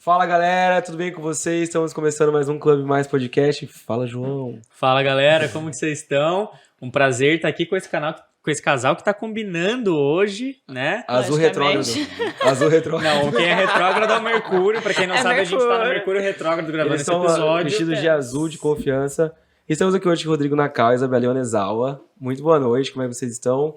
Fala galera, tudo bem com vocês? Estamos começando mais um Clube Mais Podcast. Fala, João. Fala galera, como que vocês estão? Um prazer estar aqui com esse casal que tá combinando hoje, né? Azul retrógrado. Azul retrógrado. Não, quem é retrógrado é o Mercúrio. Pra quem não sabe, Mercúrio. A gente tá no Mercúrio retrógrado gravando Eles esse estão episódio. vestidos de azul, de confiança. E estamos aqui hoje com o Rodrigo Nakao e Isabela Yonezawa. Muito boa noite, como é que vocês estão?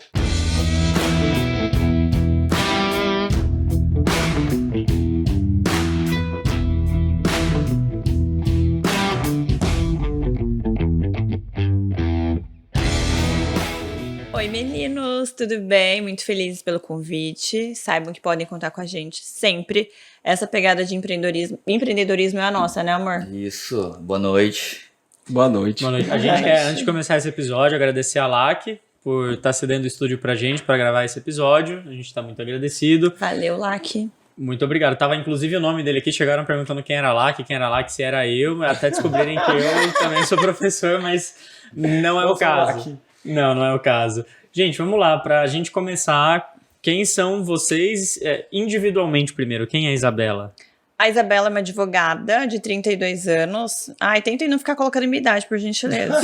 Oi meninos, tudo bem? Muito felizes pelo convite. Saibam que podem contar com a gente sempre. Essa pegada de empreendedorismo é a nossa, né amor? Isso, boa noite. Boa noite. Boa noite. A gente quer, antes de começar esse episódio, agradecer a LAC por estar cedendo o estúdio pra gente pra gravar esse episódio. A gente tá muito agradecido. Valeu, Lac. Muito obrigado. Tava inclusive o nome dele aqui, chegaram perguntando quem era LAC, se era eu, até descobrirem que eu também sou professor, mas não é o caso. Não é o caso. Gente, vamos lá, pra gente começar, quem são vocês individualmente primeiro? Quem é a Isabela? A Isabela é uma advogada de 32 anos. Ai, tentem não ficar colocando minha idade, por gentileza.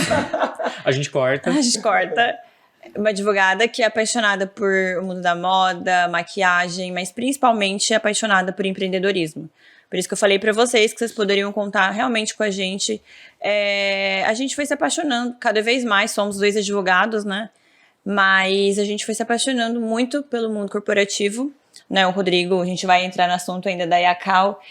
A gente corta. A gente corta. Uma advogada que é apaixonada por o mundo da moda, maquiagem, mas principalmente é apaixonada por empreendedorismo. Por isso que eu falei pra vocês que vocês poderiam contar realmente com a gente. A gente foi se apaixonando cada vez mais, somos dois advogados, né? Mas a gente foi se apaixonando muito pelo mundo corporativo, né? O Rodrigo, a gente vai entrar no assunto ainda da Yacal.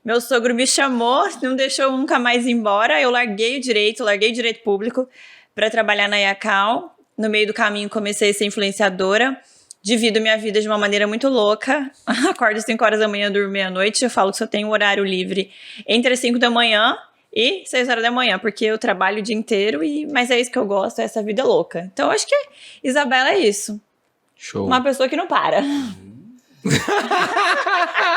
Meu sogro me chamou, não deixou nunca mais ir embora, eu larguei o direito público para trabalhar na Yacal. No meio do caminho comecei a ser influenciadora. Divido minha vida de uma maneira muito louca. Acordo às 5 horas da manhã, durmo meia-noite. Eu falo que só tenho um horário livre entre as 5 da manhã e 6 horas da manhã, porque eu trabalho o dia inteiro, mas é isso que eu gosto, é essa vida louca. Então, acho que Isabela é isso. Show. Uma pessoa que não para.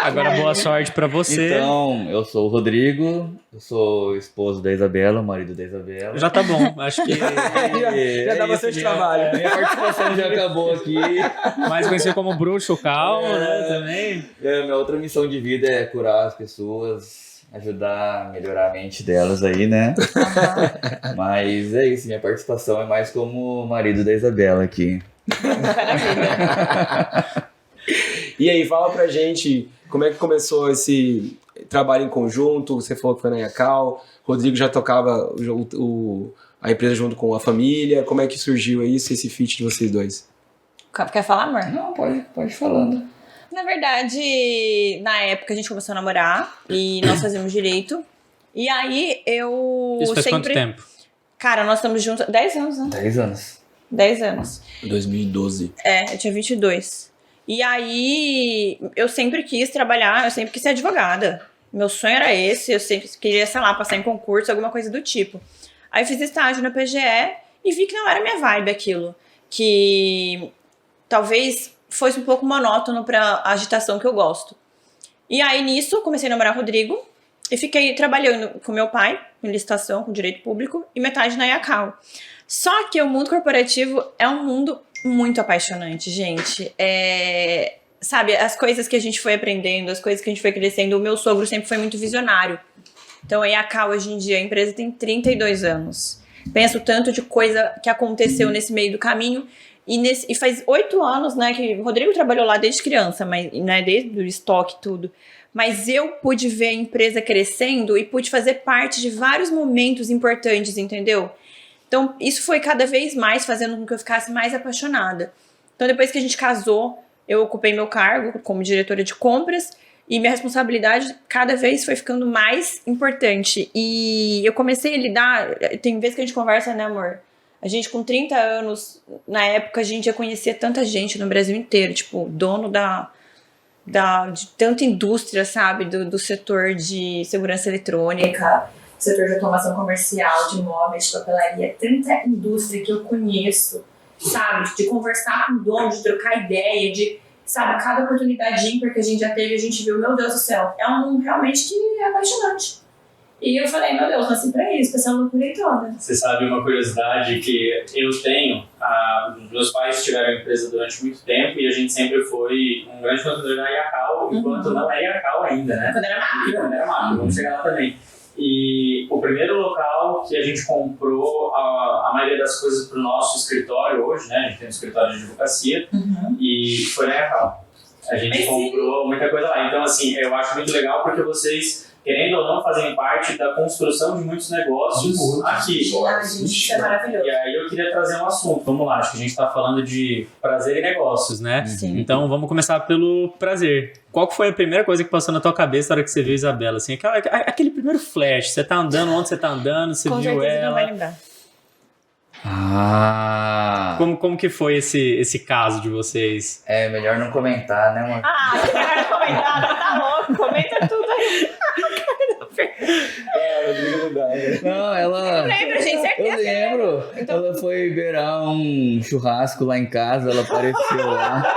Agora, boa sorte pra você. Então, eu sou o Rodrigo, eu sou esposo da Isabela, marido da Isabela. Já tá bom, acho que... Já dá bastante trabalho. Minha participação já acabou aqui. Mais conhecido como bruxo calmo, né, também. Minha outra missão de vida é curar as pessoas, ajudar a melhorar a mente delas aí, né? Mas é isso, minha participação é mais como marido da Isabela aqui. E aí, fala pra gente como é que começou esse trabalho em conjunto. Você falou que foi na Yacal, Rodrigo já tocava a empresa junto com a família. Como é que surgiu isso, esse feat de vocês dois? Quer falar, amor? Não, pode ir falando. Na verdade, na época a gente começou a namorar e nós fazíamos direito. E aí Isso faz quanto tempo? Cara, nós estamos juntos 10 anos, né? 10 anos. 10 anos. 2012. Eu tinha 22. E aí, eu sempre quis trabalhar, eu sempre quis ser advogada. Meu sonho era esse, eu sempre queria, sei lá, passar em concurso, alguma coisa do tipo. Aí fiz estágio na PGE e vi que não era minha vibe aquilo. Que talvez fosse um pouco monótono pra agitação que eu gosto. E aí, nisso, comecei a namorar o Rodrigo e fiquei trabalhando com meu pai, em licitação, com direito público, e metade na Yacal. Só que o mundo corporativo é um mundo muito apaixonante, gente. Sabe, as coisas que a gente foi aprendendo, as coisas que a gente foi crescendo, o meu sogro sempre foi muito visionário. Então a Yacal hoje em dia, a empresa tem 32 anos. Penso tanto de coisa que aconteceu nesse meio do caminho. E faz 8 anos, né, que o Rodrigo trabalhou lá desde criança, mas, né, desde o estoque e tudo. Mas eu pude ver a empresa crescendo e pude fazer parte de vários momentos importantes, entendeu? Então, isso foi cada vez mais fazendo com que eu ficasse mais apaixonada. Então, depois que a gente casou, eu ocupei meu cargo como diretora de compras e minha responsabilidade cada vez foi ficando mais importante. E eu comecei a lidar... Tem vezes que a gente conversa, né, amor? A gente com 30 anos, na época, a gente já conhecia tanta gente no Brasil inteiro. Tipo, dono de tanta indústria, sabe? Do setor de segurança eletrônica, setor de automação comercial, de móveis, de papelaria, tanta indústria que eu conheço, sabe? De conversar com o dono, de trocar ideia, de, sabe, cada oportunidade ímpar que a gente já teve, a gente viu, meu Deus do céu, é um mundo realmente que é apaixonante. E eu falei, meu Deus, nasci pra isso, pra essa loucura aí toda. Você sabe uma curiosidade que eu tenho? Meus pais tiveram empresa durante muito tempo e a gente sempre foi um grande consumidor da Yacal, enquanto não é Yacal ainda, né? Quando era máquina. Quando era máquina, vamos chegar lá também. E o primeiro local que a gente comprou a maioria das coisas para o nosso escritório hoje, né? A gente tem um escritório de advocacia e foi na Yacal. A gente comprou muita coisa lá. Então, assim, eu acho muito legal porque vocês, querendo ou não, fazem parte da construção de muitos negócios aqui. Gente, isso é maravilhoso. E aí eu queria trazer um assunto. Vamos lá, acho que a gente está falando de prazer e negócios, né? Sim. Então vamos começar pelo prazer. Qual que foi a primeira coisa que passou na tua cabeça na hora que você viu a Isabela? Assim, aquele primeiro flash, você tá andando, onde você tá andando, você Com viu certeza ela. não vai lembrar. Como que foi esse caso de vocês? É melhor não comentar, né, mano? Que cara comentada, tá louco, comenta tudo aí. Não, ela... Lembra, gente, Eu certeza. lembro. Então- Ela foi beirar um churrasco lá em casa, ela apareceu lá.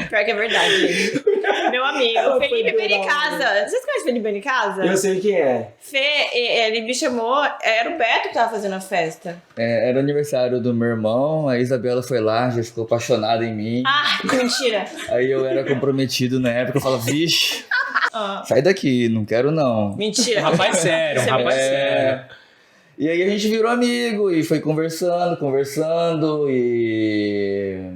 Pior que é verdade, gente. Meu amigo, Felipe Benicasa. Vocês conhecem Felipe Benicasa? Eu sei quem é. Fê, ele me chamou, era o Beto que tava fazendo a festa. É, era aniversário do meu irmão, a Isabela foi lá, já ficou apaixonada em mim. Ah, mentira. Aí eu era comprometido na época, eu falava, vixe, sai daqui, não quero não. Mentira. Rapaz sério, Você rapaz é sério. E aí a gente virou amigo e foi conversando e...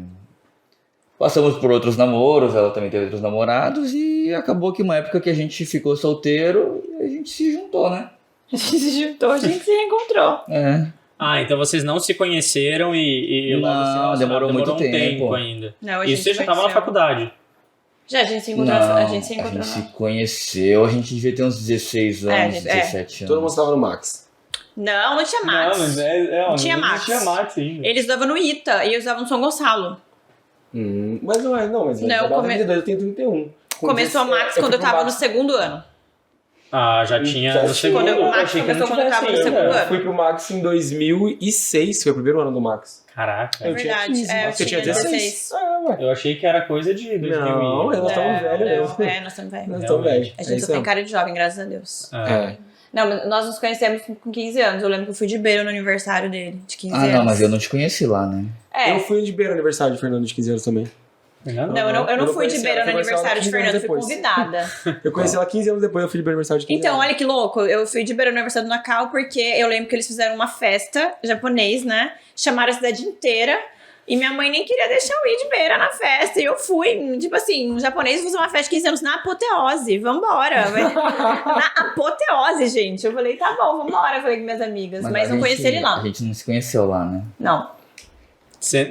Passamos por outros namoros, ela também teve outros namorados e acabou que uma época que a gente ficou solteiro, a gente se juntou, né? A gente se juntou, a gente se reencontrou. É. Então vocês não se conheceram e logo Não, se relacionaram. demorou muito um tempo. ainda. Não, a E gente você já tava na conheceu. faculdade. Já, a gente se encontrou. Não, A gente se encontrou. conheceu, a gente devia ter uns 16 anos, 17 Todo mundo anos. estava no Max. Não tinha Max. Não, mas Não tinha Max. Não tinha Max ainda. Eles usavam no Ita e eu usava no São Gonçalo. Mas não é, não. Mas Não, eu 32, eu tenho 31. Começou a Max quando eu tava no segundo ano. Já tinha Já no tinha. segundo. Quando o Max achei que começou não quando eu tava no tivesse segundo ainda. ano. Fui pro Max em 2006, foi o primeiro ano do Max. Caraca. É verdade. Eu Você tinha 16. Ué. Eu achei que era coisa de 2000. Não, nós estamos velhos mesmo. Nós estamos velhos. Nós estamos velhos. A gente só tem cara de jovem, graças a Deus. Não, mas nós nos conhecemos com 15 anos. Eu lembro que eu fui de beira no aniversário dele, de 15 anos. Não, mas eu não te conheci lá, né? É. Eu fui de beira no aniversário de Fernando de 15 anos também. Não, eu não Eu fui de conheci beira ela, no eu conheci ela aniversário de 15 anos Fernando, fui depois. convidada. Eu conheci ela 15 anos depois, eu fui de beira no aniversário de 15 Então, anos. olha que louco, eu fui de beira no aniversário do Nacal porque eu lembro que eles fizeram uma festa japonês, né? Chamaram a cidade inteira e minha mãe nem queria deixar eu ir de beira na festa. E eu fui, tipo assim, um japonês fazer uma festa de 15 anos na apoteose, vambora. Na apoteose, gente. Eu falei, tá bom, vambora, eu falei com minhas amigas. Mas não conheci ele lá. A gente não se conheceu lá, né? Não.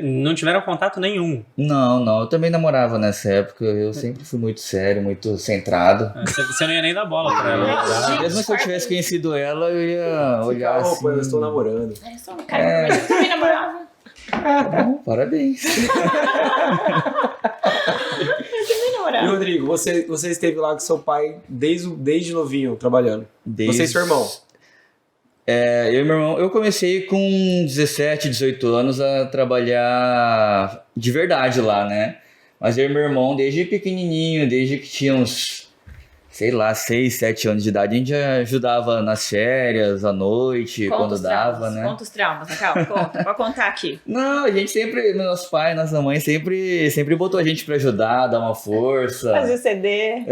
Não tiveram contato nenhum. Não, eu também namorava nessa época, eu sempre fui muito sério, muito centrado. Você não ia nem dar bola pra ela. Mesmo se eu tivesse conhecido ela, eu ia olhar assim... Opa, eu estou namorando. É só um cara, mas eu também namorava. Bom, parabéns. E Rodrigo, você esteve lá com seu pai desde novinho, trabalhando. Você e seu irmão. Eu e meu irmão, eu comecei com 17, 18 anos a trabalhar de verdade lá, né? Mas eu e meu irmão, desde pequenininho, desde que tinha uns, sei lá, 6, 7 anos de idade, a gente ajudava nas férias, à noite, quando dava, né? Conta os traumas, Nacal, conta, pode contar aqui. Não, a gente sempre, nosso pai, nossa mãe sempre botou a gente pra ajudar, dar uma força. Fazer CD.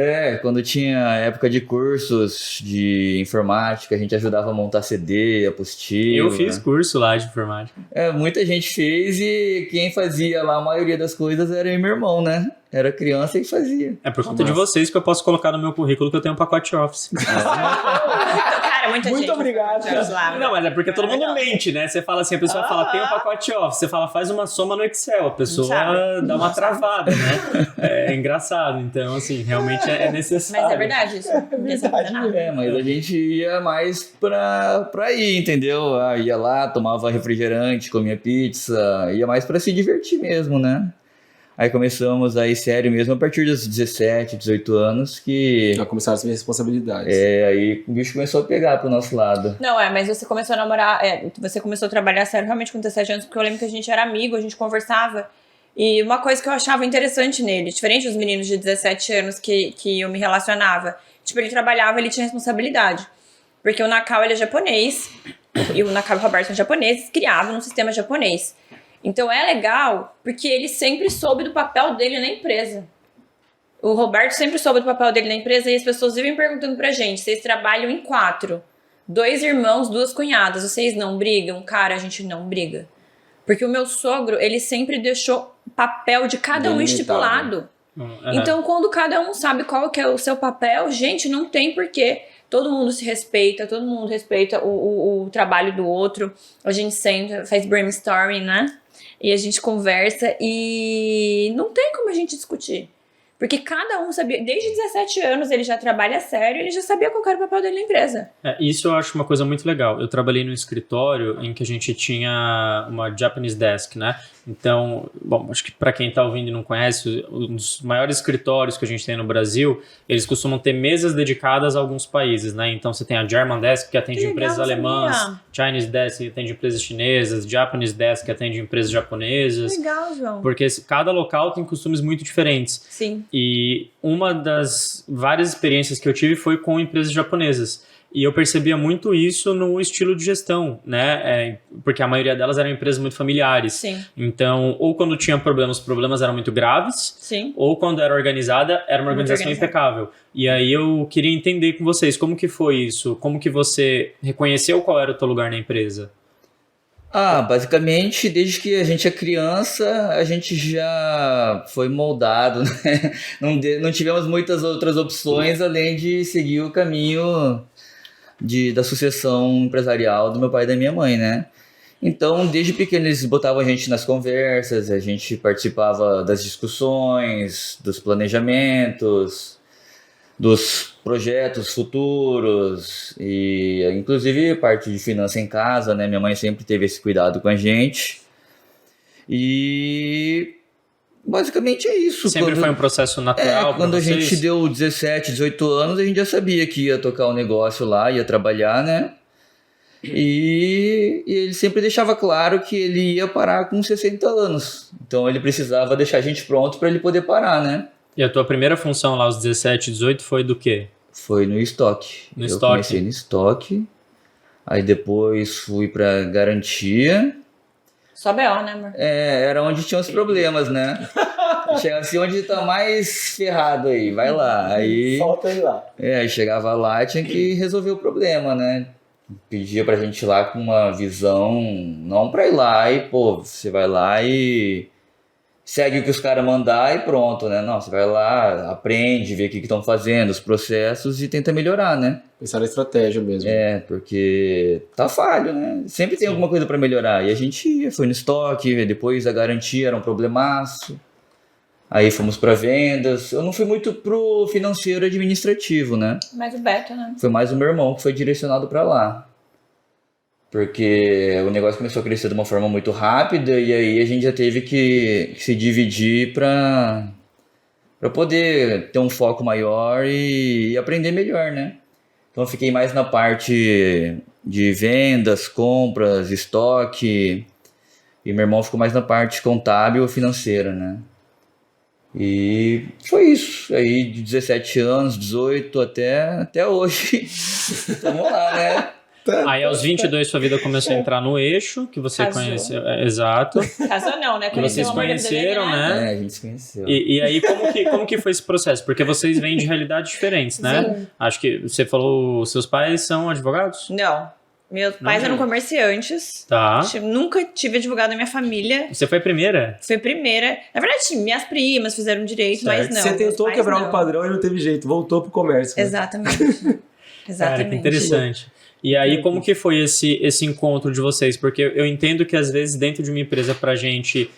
Quando tinha época de cursos de informática, a gente ajudava a montar CD, apostila. Eu fiz curso lá de informática. Muita gente fez e quem fazia lá a maioria das coisas era eu e meu irmão, né? Era criança e fazia. É por conta de vocês que eu posso colocar no meu currículo que eu tenho um pacote Office. Cara, muita Muito gente. obrigado. Não, mas é porque todo mundo mente, né? Você fala assim, a pessoa fala, tem um pacote Office. Você fala, faz uma soma no Excel. A pessoa dá uma travada, né? É engraçado. Então, assim, realmente é necessário. Mas é verdade isso. Ninguém sabe fazer nada. Mas a gente ia mais pra ir, entendeu? Ia lá, tomava refrigerante, comia pizza, ia mais pra se divertir mesmo, né? Aí começamos aí sério mesmo a partir dos 17, 18 anos que... Já começaram as minhas responsabilidades. Aí o bicho começou a pegar pro nosso lado. Não, mas você começou a namorar, você começou a trabalhar sério realmente com 17 anos, porque eu lembro que a gente era amigo, a gente conversava, E uma coisa que eu achava interessante nele, diferente dos meninos de 17 anos que eu me relacionava, tipo, ele trabalhava, ele tinha responsabilidade. Porque o Nakao, ele é japonês, e o Nakao e o Roberto são japoneses, criados num sistema japonês. Então é legal, porque ele sempre soube do papel dele na empresa. O Roberto sempre soube do papel dele na empresa e as pessoas vivem perguntando pra gente, vocês trabalham em 4, 2 irmãos, 2 cunhadas, vocês não brigam? Cara, a gente não briga. Porque o meu sogro, ele sempre deixou o papel de cada um estipulado. Então, quando cada um sabe qual que é o seu papel, gente, não tem porquê. Todo mundo se respeita, todo mundo respeita o trabalho do outro. A gente senta, faz brainstorming, né? E a gente conversa e não tem como a gente discutir. Porque cada um sabia, desde 17 anos ele já trabalha sério, ele já sabia qual era o papel dele na empresa. Isso eu acho uma coisa muito legal. Eu trabalhei num escritório em que a gente tinha uma Japanese Desk, né? Então, bom, acho que para quem está ouvindo e não conhece, um dos maiores escritórios que a gente tem no Brasil, eles costumam ter mesas dedicadas a alguns países, né? Então você tem a German Desk, que atende empresas alemãs, Chinese Desk, que atende empresas chinesas, Japanese Desk, que atende empresas japonesas. Legal, João. Porque cada local tem costumes muito diferentes. Sim. E uma das várias experiências que eu tive foi com empresas japonesas. E eu percebia muito isso no estilo de gestão, né? Porque a maioria delas eram empresas muito familiares. Sim. Então, ou quando tinha problemas, os problemas eram muito graves. Sim. Ou quando era organizada, era uma organização impecável. E aí eu queria entender com vocês, como que foi isso? Como que você reconheceu qual era o teu lugar na empresa? Basicamente, desde que a gente é criança, a gente já foi moldado, né? Não tivemos muitas outras opções além de seguir o caminho da sucessão empresarial do meu pai e da minha mãe, né? Então, desde pequeno eles botavam a gente nas conversas, a gente participava das discussões, dos planejamentos, dos projetos futuros e inclusive parte de finança em casa, né? Minha mãe sempre teve esse cuidado com a gente e basicamente é isso. Sempre foi um processo natural para quando vocês? A gente deu 17, 18 anos, a gente já sabia que ia tocar um negócio lá, ia trabalhar, né? E ele sempre deixava claro que ele ia parar com 60 anos. Então ele precisava deixar a gente pronto para ele poder parar, né? E a tua primeira função lá aos 17, 18 foi do quê? Foi no estoque. Eu comecei no estoque, aí depois fui para garantia. Só BO, né, amor? Era onde tinha os problemas, né? Chegava assim, onde tá mais ferrado aí, vai lá. Aí, falta aí lá. Aí chegava lá, tinha que resolver o problema, né? Pedia pra gente ir lá com uma visão, não pra ir lá e, você vai lá e segue o que os caras mandar e pronto, né? Não, você vai lá, aprende, vê o que estão fazendo, os processos e tenta melhorar, né? Pensar na estratégia mesmo. Porque tá falho, né? Sempre tem alguma coisa pra melhorar. E a gente foi no estoque, depois a garantia era um problemaço. Aí fomos pra vendas. Eu não fui muito pro financeiro administrativo, né? Mais o Beto, né? Foi mais o meu irmão que foi direcionado pra lá. Porque o negócio começou a crescer de uma forma muito rápida e aí a gente já teve que se dividir para poder ter um foco maior e aprender melhor, né? Então eu fiquei mais na parte de vendas, compras, estoque e meu irmão ficou mais na parte contábil e financeira, né? E foi isso. Aí de 17 anos, 18 até hoje. Vamos lá, né? Aí aos 22 sua vida começou a entrar no eixo, que você conheceu. Exato. Casou não, né? Que vocês conheceram, né? A gente se conheceu. E aí como que foi esse processo? Porque vocês vêm de realidades diferentes, né? Sim. Acho que você falou, seus pais são advogados? Não. Meus pais eram comerciantes. Tá. Nunca tive advogado na minha família. Você foi a primeira? Foi a primeira. Na verdade, minhas primas fizeram direito, mas não. Você tentou quebrar um padrão e não teve jeito. Voltou pro comércio. Né? Exatamente. Exatamente. Cara, que interessante. E aí, como que foi esse encontro de vocês? Porque eu entendo que, às vezes, dentro de uma empresa, pra gente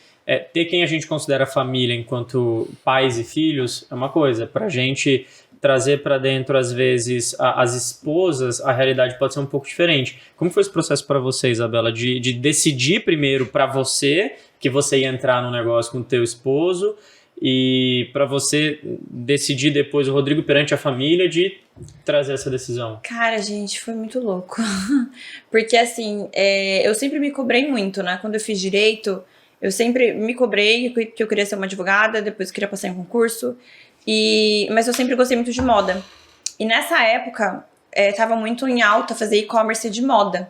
ter quem a gente considera família enquanto pais e filhos é uma coisa. Pra gente trazer pra dentro, às vezes, as esposas, a realidade pode ser um pouco diferente. Como foi esse processo pra você, Isabela? De decidir primeiro pra você que você ia entrar no negócio com o teu esposo e para você decidir depois, o Rodrigo, perante a família, de trazer essa decisão? Cara, gente, foi muito louco. Porque, assim, eu sempre me cobrei muito, né? Quando eu fiz direito, Eu sempre me cobrei que eu queria ser uma advogada, depois eu queria passar em concurso, mas eu sempre gostei muito de moda. E nessa época, tava muito em alta fazer e-commerce de moda.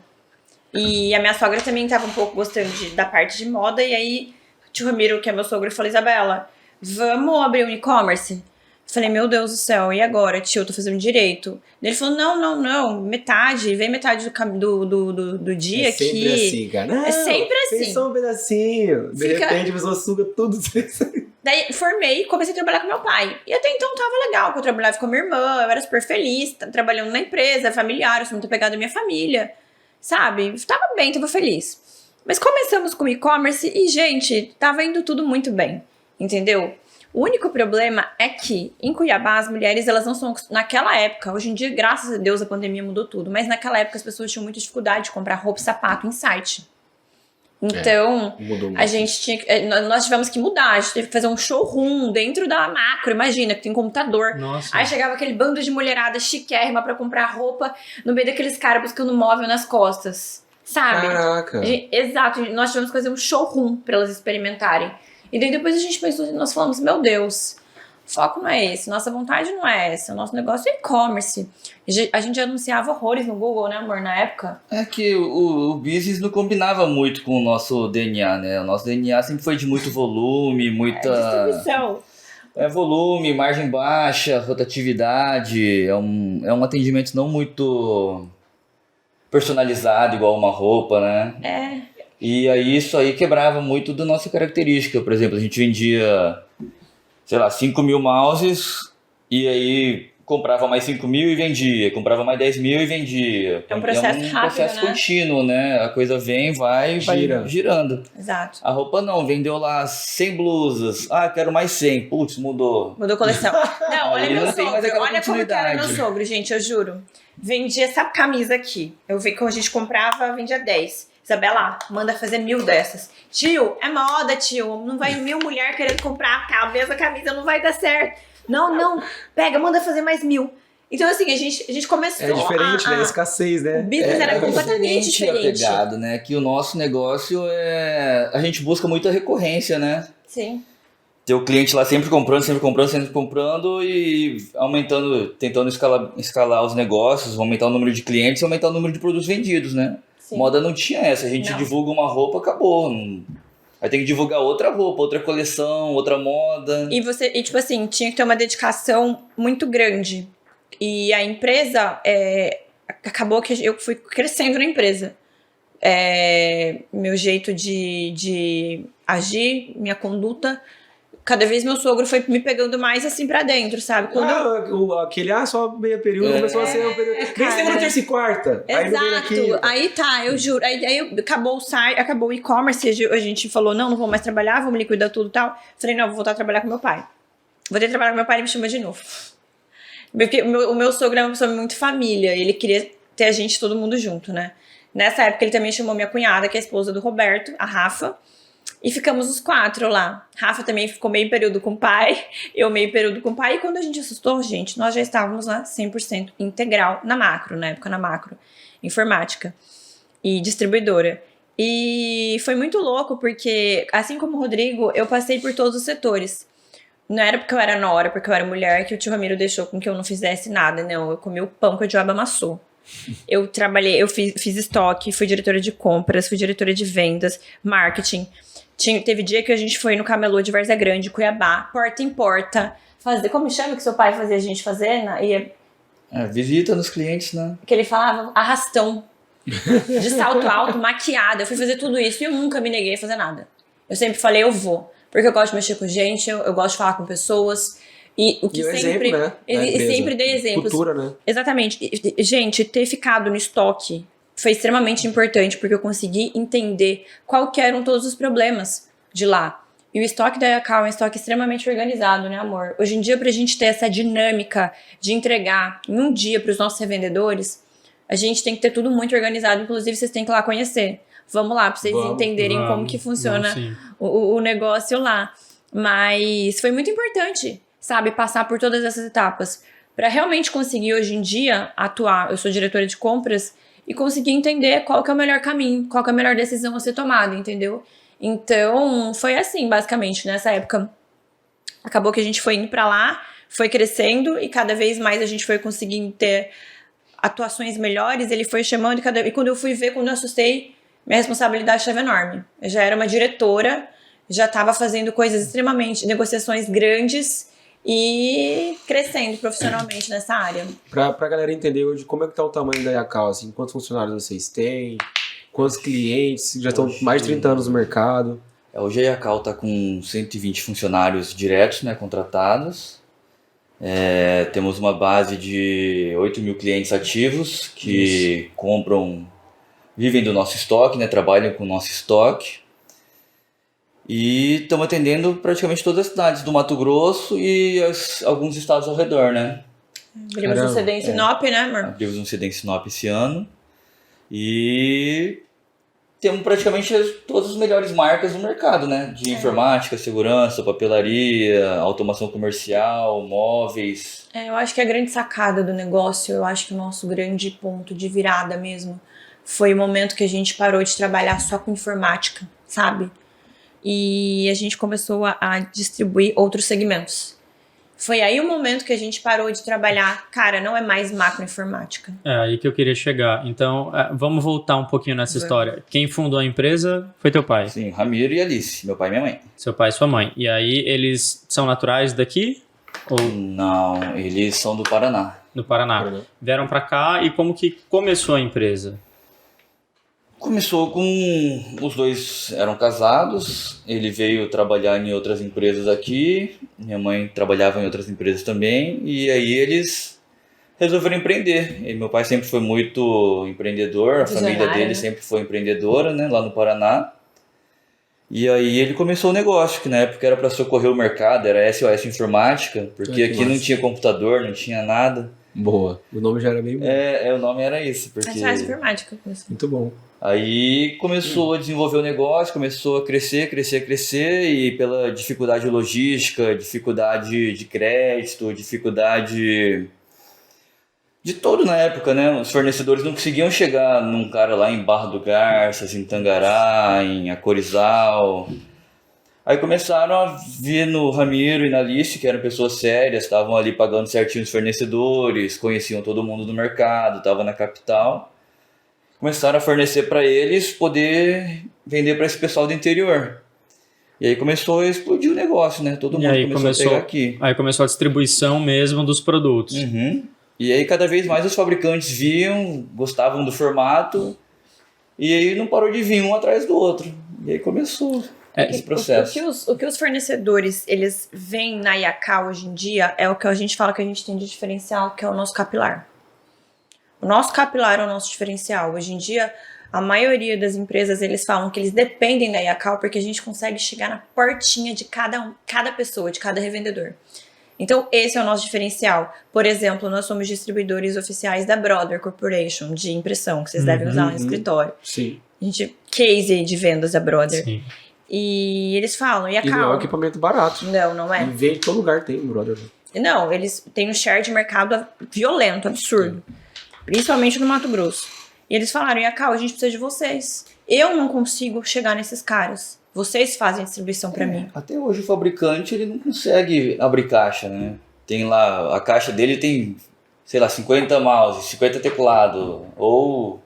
E a minha sogra também tava um pouco gostando da parte de moda, e aí o tio Ramiro, que é meu sogro, falou, Isabela, vamos abrir um e-commerce? Falei, meu Deus do céu, e agora, tio, eu tô fazendo direito. Ele falou, não, vem metade do dia é sempre que... assim, cara. Não, é sempre assim. Tem só um pedacinho. De repente a pessoa suga tudo. Daí formei e comecei a trabalhar com meu pai. E até então tava legal, porque eu trabalhava com a minha irmã, eu era super feliz, trabalhando na empresa, familiar, eu sou muito apegada à minha família, sabe? Tava bem, tava feliz. Mas começamos com e-commerce e, gente, tava indo tudo muito bem, entendeu? O único problema é que, em Cuiabá, as mulheres, elas não são... Naquela época, hoje em dia, graças a Deus, a pandemia mudou tudo. Mas naquela época, as pessoas tinham muita dificuldade de comprar roupa e sapato em site. Então, a gente nós tivemos que mudar. A gente teve que fazer um showroom dentro da Macro. Imagina, que tem computador. Nossa. Aí chegava aquele bando de mulherada chiquérrima pra comprar roupa no meio daqueles caras buscando móvel nas costas. Sabe? Caraca. Exato. Nós tivemos que fazer um showroom pra elas experimentarem. E daí depois a gente pensou, nós falamos, meu Deus, o foco não é esse, nossa vontade não é essa, o nosso negócio é e-commerce. A gente anunciava horrores no Google, né, amor, na época? É que o business não combinava muito com o nosso DNA, né? O nosso DNA sempre foi de muito volume, muita... distribuição. Volume, margem baixa, rotatividade, é um atendimento não muito personalizado, igual uma roupa, né? E aí isso aí quebrava muito da nossa característica. Por exemplo, a gente vendia, sei lá, 5.000 mouses e aí comprava mais 5.000 e vendia, comprava mais 10.000 e vendia. É um processo rápido, processo né? contínuo, né? A coisa vem, vai girando. Exato. A roupa não, vendeu lá 100 blusas. Ah, quero mais 100. Putz, mudou. Mudou coleção. Não, olha Aí meu não tem mais sogro, aquela olha como que era meu continuidade. sogro, gente, eu juro. Vendia essa camisa aqui. Eu vi que a gente comprava, vendia 10. Isabela, manda fazer 1.000 dessas. Tio, é moda, tio. Não vai 1.000 mulher querendo comprar a mesma camisa, não vai dar certo. Não, pega, manda fazer mais 1.000. Então, assim, a gente começou É diferente, né? Escassez, né? O business era completamente diferente. A pegada, né? Que o nosso negócio a gente busca muita recorrência, né? Sim. Ter o cliente lá sempre comprando e aumentando, tentando escalar os negócios, aumentar o número de clientes e aumentar o número de produtos vendidos, né? Sim. Moda não tinha essa, a gente divulga uma roupa, acabou. Aí tem que divulgar outra roupa, outra coleção, outra moda. E tipo assim, tinha que ter uma dedicação muito grande. E a empresa, acabou que eu fui crescendo na empresa. Meu jeito de agir, minha conduta, cada vez meu sogro foi me pegando mais assim pra dentro, sabe? Quando só meia período começou a ser um período. Nem segunda, terça e quarta. Exato. Aí tá, eu juro. Aí acabou o site, acabou o e-commerce, a gente falou, não vou mais trabalhar, vamos liquidar tudo e tal. Falei, não, vou voltar a trabalhar com meu pai. Voltei a trabalhar com meu pai e me chamou de novo. Porque o meu sogro é uma pessoa muito família, ele queria ter a gente todo mundo junto, né? Nessa época ele também chamou minha cunhada, que é a esposa do Roberto, a Rafa, e ficamos os 4 lá. Rafa também ficou meio período com o pai, eu meio período com o pai, e quando a gente assustou, gente, nós já estávamos lá 100% integral na Macro, na época na Macro, informática e distribuidora. E foi muito louco, porque assim como o Rodrigo, eu passei por todos os setores. Não era porque eu era nora, porque eu era mulher, que o tio Ramiro deixou com que eu não fizesse nada, não. Eu comi o pão que o diabo amassou. Eu trabalhei, eu fiz estoque, fui diretora de compras, fui diretora de vendas, marketing. Teve dia que a gente foi no camelô de Várzea Grande, Cuiabá, porta em porta, fazer, como chama que seu pai fazia a gente fazer? Visita nos clientes, né? Que ele falava arrastão, de salto alto, maquiada. Eu fui fazer tudo isso e eu nunca me neguei a fazer nada. Eu sempre falei, eu vou. Porque eu gosto de mexer com gente, eu gosto de falar com pessoas. E o que sempre. Exemplo, né? E sempre dei exemplos. Cultura, né? Exatamente. Gente, ter ficado no estoque foi extremamente importante, porque eu consegui entender qual que eram todos os problemas de lá. E o estoque da Yacal é um estoque extremamente organizado, né, amor? Hoje em dia, pra gente ter essa dinâmica de entregar em um dia pros nossos revendedores, a gente tem que ter tudo muito organizado. Inclusive, vocês têm que ir lá conhecer. Vamos lá, pra vocês entenderem como que funciona o negócio lá. Mas foi muito importante, sabe, passar por todas essas etapas para realmente conseguir hoje em dia atuar. Eu sou diretora de compras e conseguir entender qual que é o melhor caminho, qual que é a melhor decisão a ser tomada, entendeu? Então, foi assim, basicamente, nessa época. Acabou que a gente foi indo pra lá, foi crescendo e cada vez mais a gente foi conseguindo ter atuações melhores, ele foi chamando e quando eu fui ver, quando eu assustei, minha responsabilidade estava enorme. Eu já era uma diretora, já estava fazendo coisas extremamente, negociações grandes e crescendo profissionalmente nessa área. Pra galera entender hoje, como é que tá o tamanho da Yacal, assim, quantos funcionários vocês têm, quantos clientes, já estão mais de 30 anos no mercado. Hoje a Yacal está com 120 funcionários diretos, né, contratados. Temos uma base de 8 mil clientes ativos que vivem do nosso estoque, né, trabalham com o nosso estoque. E estamos atendendo praticamente todas as cidades do Mato Grosso e alguns estados ao redor, né? Abrimos um CD em Sinop, né, amor? Abrimos um CD em Sinop esse ano. E temos praticamente todas as melhores marcas do mercado, né? De informática, segurança, papelaria, automação comercial, móveis. Eu acho que a grande sacada do negócio, eu acho que o nosso grande ponto de virada mesmo, foi o momento que a gente parou de trabalhar só com informática, sabe? E a gente começou a distribuir outros segmentos. Foi aí o momento que a gente parou de trabalhar, cara, não é mais macroinformática. Aí que eu queria chegar. Então, vamos voltar um pouquinho nessa história. Quem fundou a empresa foi teu pai? Sim, Ramiro e Alice, meu pai e minha mãe. Seu pai e sua mãe. E aí, eles são naturais daqui? Ou Não, eles são do Paraná. do Paraná? Vieram pra cá e como que começou a empresa? Começou com... Os dois eram casados, ele veio trabalhar em outras empresas aqui, minha mãe trabalhava em outras empresas também, e aí eles resolveram empreender. E meu pai sempre foi muito empreendedor, a família dele sempre foi empreendedora, né, lá no Paraná. E aí ele começou o negócio, que na época era para socorrer o mercado, era SOS Informática, porque aqui não tinha computador, não tinha nada. Boa, o nome já era meio... O nome era isso, porque... SOS Informática. Muito bom. Aí começou a desenvolver o negócio, começou a crescer, e pela dificuldade logística, dificuldade de crédito, dificuldade de todo na época, né? Os fornecedores não conseguiam chegar num cara lá em Barra do Garças, em Tangará, em Acorizal. Aí começaram a vir no Ramiro e na Alice, que eram pessoas sérias, estavam ali pagando certinho os fornecedores, conheciam todo mundo no mercado, estavam na capital. Começaram a fornecer para eles poder vender para esse pessoal do interior. E aí começou a explodir o negócio, né? Todo mundo começou a pegar aqui. Aí começou a distribuição mesmo dos produtos. Uhum. E aí cada vez mais os fabricantes viam, gostavam do formato, e aí não parou de vir um atrás do outro. E aí começou esse processo. O que os fornecedores, eles veem na Yacal hoje em dia é o que a gente fala que a gente tem de diferencial, que é o nosso capilar. O nosso capilar é o nosso diferencial. Hoje em dia, a maioria das empresas, eles falam que eles dependem da Yacal porque a gente consegue chegar na portinha de cada pessoa, de cada revendedor. Então, esse é o nosso diferencial. Por exemplo, nós somos distribuidores oficiais da Brother Corporation, de impressão, que vocês devem usar lá no escritório. Sim. A gente case de vendas da Brother. Sim. E eles falam, Yacal... E não é um equipamento barato. Não é. E vende em todo lugar, tem, brother. Não, eles têm um share de mercado violento, absurdo. Principalmente no Mato Grosso. E eles falaram, Yacal, a gente precisa de vocês. Eu não consigo chegar nesses caras. Vocês fazem a distribuição pra mim. Até hoje o fabricante ele não consegue abrir caixa, né? Tem lá, a caixa dele tem, sei lá, 50 mouse, 50 teclado, ou,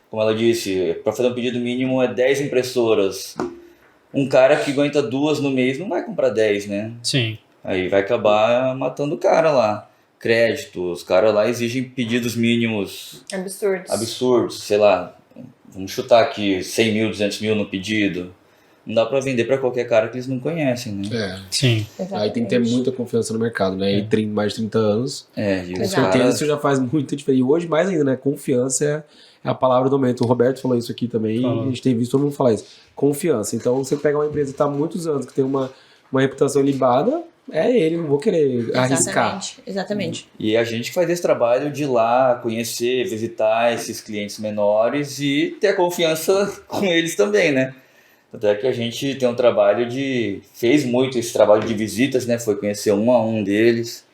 como ela disse, para fazer um pedido mínimo é 10 impressoras. Um cara que aguenta 2 no mês não vai comprar 10, né? Sim. Aí vai acabar matando o cara lá. Crédito, os caras lá exigem pedidos mínimos absurdos, sei lá, vamos chutar aqui 100 mil, 200 mil no pedido. Não dá pra vender pra qualquer cara que eles não conhecem, né? Sim. Exatamente. Aí tem que ter muita confiança no mercado, né? E mais de 30 anos, E com os certeza caras... isso já faz muita diferença. E hoje mais ainda, né? Confiança é a palavra do momento. O Roberto falou isso aqui também, a gente tem visto todo mundo falar isso. Confiança. Então você pega uma empresa que tá há muitos anos, que tem uma reputação ilibada, é ele, não vou querer arriscar. Exatamente. E a gente faz esse trabalho de ir lá, conhecer, visitar esses clientes menores e ter confiança com eles também, né? Até que a gente tem um trabalho fez muito esse trabalho de visitas, né? Foi conhecer um a um deles,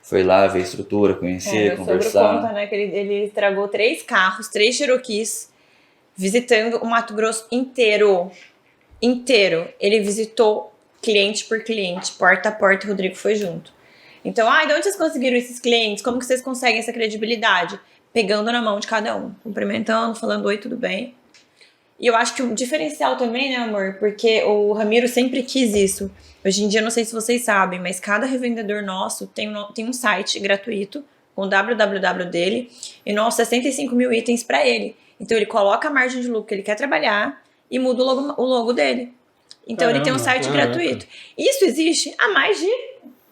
foi lá ver a estrutura, conhecer, conversar. Meu sogro conta, né, que ele tragou 3 carros, 3 Cherokees, visitando o Mato Grosso inteiro. inteiro, ele visitou cliente por cliente, porta a porta, e o Rodrigo foi junto. Então, de onde vocês conseguiram esses clientes? Como que vocês conseguem essa credibilidade? Pegando na mão de cada um, cumprimentando, falando oi, tudo bem? E eu acho que o diferencial também, né, amor? Porque o Ramiro sempre quis isso. Hoje em dia, não sei se vocês sabem, mas cada revendedor nosso tem um site gratuito, com o www dele, e nós 65 mil itens para ele. Então, ele coloca a margem de lucro que ele quer trabalhar e muda o logo dele. Então, ele tem um site gratuito. Isso existe há mais de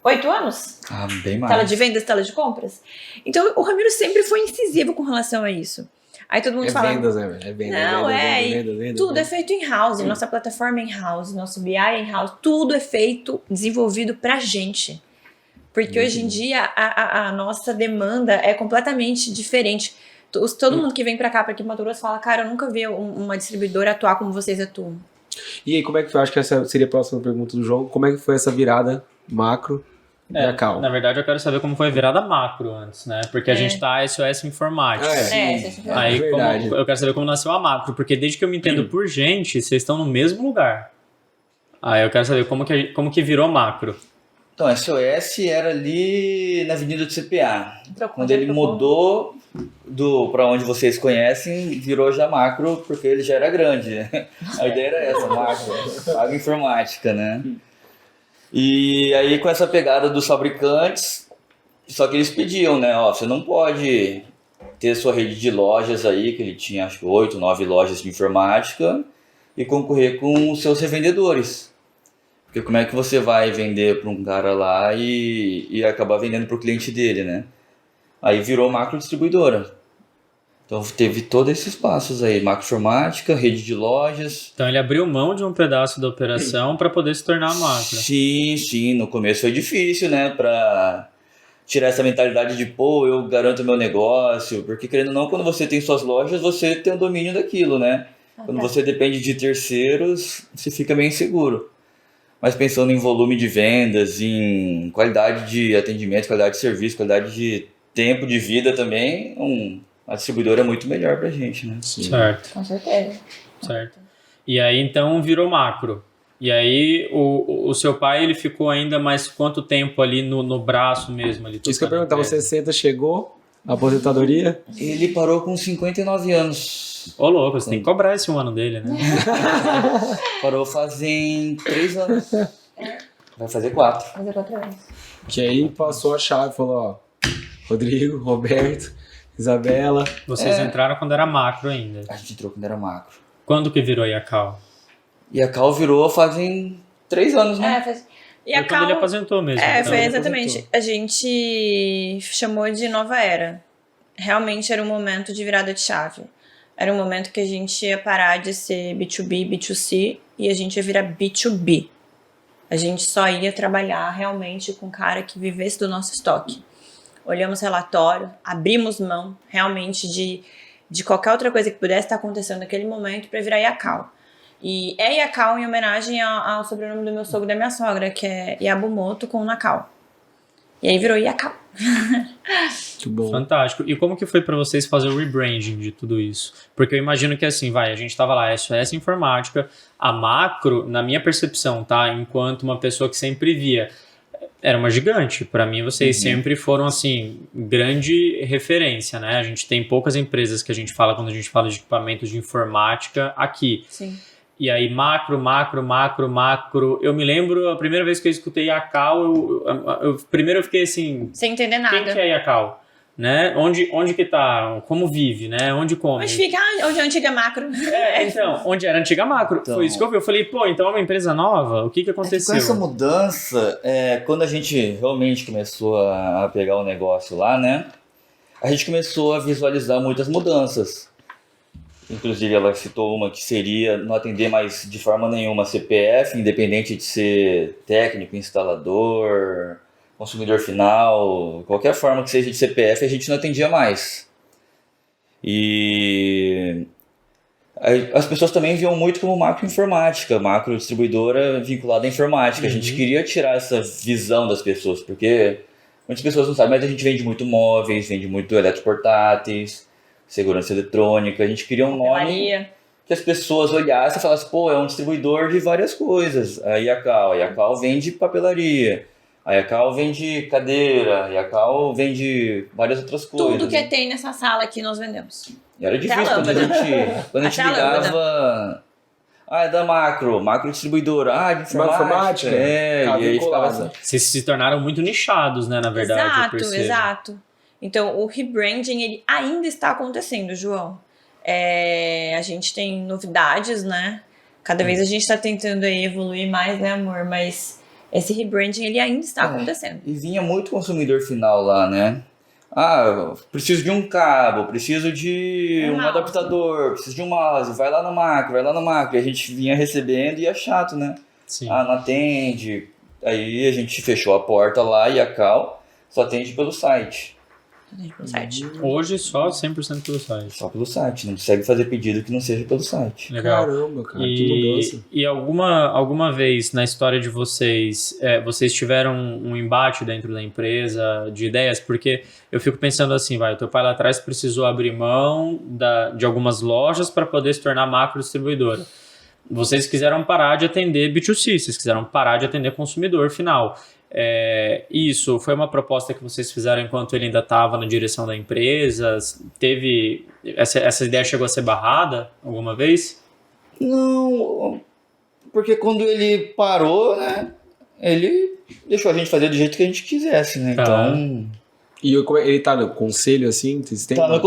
8 anos. Bem mais. Tela de vendas, tela de compras. Então, o Ramiro sempre foi incisivo com relação a isso. Aí todo mundo fala... Vendas, né? É vendas, não, vendas, tudo é feito in-house. Nossa plataforma é in-house, nosso BI é in-house. Tudo é feito, desenvolvido pra gente. Porque hoje em dia, a nossa demanda é completamente diferente. Todo mundo que vem pra cá, pra aqui em Mato Grosso, fala, cara, eu nunca vi uma distribuidora atuar como vocês atuam. E aí, como é que foi? Acho que essa seria a próxima pergunta do João. Como é que foi essa virada macro da Cal? Na verdade, eu quero saber como foi a virada macro antes, né? Porque a gente tá SOS Informática. Aí, eu quero saber como nasceu a macro, porque desde que eu me entendo por gente, vocês estão no mesmo lugar. Aí eu quero saber como que virou macro. Então, SOS era ali na Avenida do CPA. Quando ele mudou para onde vocês conhecem, virou já macro, porque ele já era grande. A ideia era essa, macro, agroinformática, né? E aí com essa pegada dos fabricantes, só que eles pediam, né? Você não pode ter sua rede de lojas aí, que ele tinha acho que 8, 9 lojas de informática, e concorrer com os seus revendedores. Porque como é que você vai vender para um cara lá e acabar vendendo para o cliente dele, né? Aí virou macro distribuidora. Então teve todos esses passos aí, macroinformática, rede de lojas. Então ele abriu mão de um pedaço da operação para poder se tornar macro. Sim, no começo foi difícil, né? Para tirar essa mentalidade de, eu garanto meu negócio. Porque querendo ou não, quando você tem suas lojas, você tem o domínio daquilo, né? Quando você depende de terceiros, você fica meio inseguro. Mas pensando em volume de vendas, em qualidade de atendimento, qualidade de serviço, qualidade de tempo de vida também, a distribuidora é muito melhor pra gente, né? Sim. Certo. Com certeza. Certo. E aí, então, virou macro. E aí, o seu pai, ele ficou ainda mais quanto tempo ali no braço mesmo? Ali, isso que eu ia perguntar, você 60 chegou, a aposentadoria? Ele parou com 59 anos. Ô, louco, você tem que cobrar esse 1 ano dele, né? Parou fazem 3 anos. Vai fazer 4. Fazer 4 anos. Que aí passou a chave, falou, Rodrigo, Roberto, Isabela. Vocês entraram quando era macro ainda. A gente entrou quando era macro. Quando que virou Yacal? Yacal virou fazem 3 anos, né? Foi quando ele aposentou mesmo. Foi exatamente. A gente chamou de nova era. Realmente era um momento de virada de chave. Era um momento que a gente ia parar de ser B2B, B2C e a gente ia virar B2B. A gente só ia trabalhar realmente com um cara que vivesse do nosso estoque. Olhamos relatório, abrimos mão realmente de qualquer outra coisa que pudesse estar acontecendo naquele momento para virar Yacal. E é Yacal em homenagem ao sobrenome do meu sogro e da minha sogra, que é Yabumoto com Nakal. E aí virou Yacal. Muito bom. Fantástico. E como que foi para vocês fazer o rebranding de tudo isso? Porque eu imagino que assim, a gente tava lá, SOS Informática, a macro, na minha percepção, tá? Enquanto uma pessoa que sempre via, era uma gigante. Para mim, vocês sempre foram, assim, grande referência, né? A gente tem poucas empresas que a gente fala quando a gente fala de equipamentos de informática aqui. Sim. E aí, macro. Eu me lembro, a primeira vez que eu escutei Yacal, primeiro eu fiquei assim... Sem entender nada. Quem que é Yacal? Né? Onde que tá? Como vive, né? Onde come? Onde fica? Onde é a antiga macro? Então, onde era a antiga macro. Então, foi isso que eu vi. Eu falei, então é uma empresa nova? O que aconteceu? Com essa mudança, quando a gente realmente começou a pegar o negócio lá, né? A gente começou a visualizar muitas mudanças. Inclusive, ela citou uma que seria não atender mais de forma nenhuma CPF, independente de ser técnico, instalador, consumidor final, qualquer forma que seja de CPF, a gente não atendia mais. E as pessoas também viam muito como macroinformática, macro distribuidora vinculada à informática. A gente queria tirar essa visão das pessoas, porque muitas pessoas não sabem, mas a gente vende muito móveis, vende muito eletroportáteis, segurança eletrônica. A gente queria um nome que as pessoas olhassem e falassem, pô, é um distribuidor de várias coisas. A Yacal vende papelaria, a Yacal vende cadeira, a Yacal vende várias outras coisas. Tudo que tem nessa sala aqui nós vendemos. E era difícil quando a gente ligava... é da macro distribuidora, de informática. E aí ficava assim. Vocês se tornaram muito nichados, né, na verdade. Exato. Então, o rebranding, ele ainda está acontecendo, João. A gente tem novidades, né? Cada vez a gente está tentando aí evoluir mais, né, amor? Mas esse rebranding, ele ainda está acontecendo. E vinha muito consumidor final lá, né? Preciso de um cabo, preciso de um adaptador, preciso de um mouse, vai lá na macro. E a gente vinha recebendo e é chato, né? Sim. Não atende. Aí a gente fechou a porta lá e a Cal só atende pelo site. Hoje só 100% pelo site. Só pelo site, não consegue fazer pedido que não seja pelo site. Legal. Caramba, cara, que mudança. E alguma vez na história de vocês, vocês tiveram um embate dentro da empresa de ideias? Porque eu fico pensando assim, o teu pai lá atrás precisou abrir mão de algumas lojas para poder se tornar macro distribuidora. Vocês quiseram parar de atender B2C, vocês quiseram parar de atender consumidor final. Isso foi uma proposta que vocês fizeram enquanto ele ainda estava na direção da empresa? Teve essa ideia chegou a ser barrada alguma vez? Não, porque quando ele parou, né, ele deixou a gente fazer do jeito que a gente quisesse, né? Tá. Então. E ele tá no conselho assim? Tá no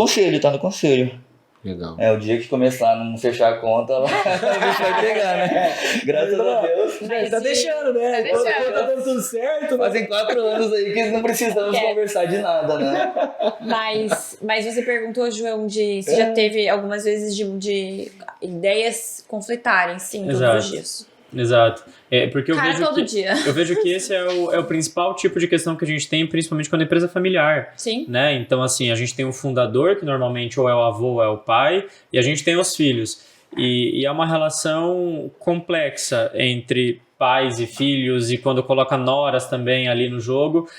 conselho. Legal. O dia que começar a não fechar a conta, lá, a gente vai pegar, né? Graças a Deus. Tá deixando, né? Tá dando tudo certo. Fazem 4 anos aí que não precisamos conversar de nada, né? Mas você perguntou, João, se já teve algumas vezes de ideias conflitarem, sim, todos os dias. Exato. Porque eu vejo que esse é o principal tipo de questão que a gente tem, principalmente quando é empresa familiar. Sim. Né? Então, assim, a gente tem um fundador, que normalmente ou é o avô ou é o pai, e a gente tem os filhos. E é uma relação complexa entre pais e filhos, e quando coloca noras também ali no jogo,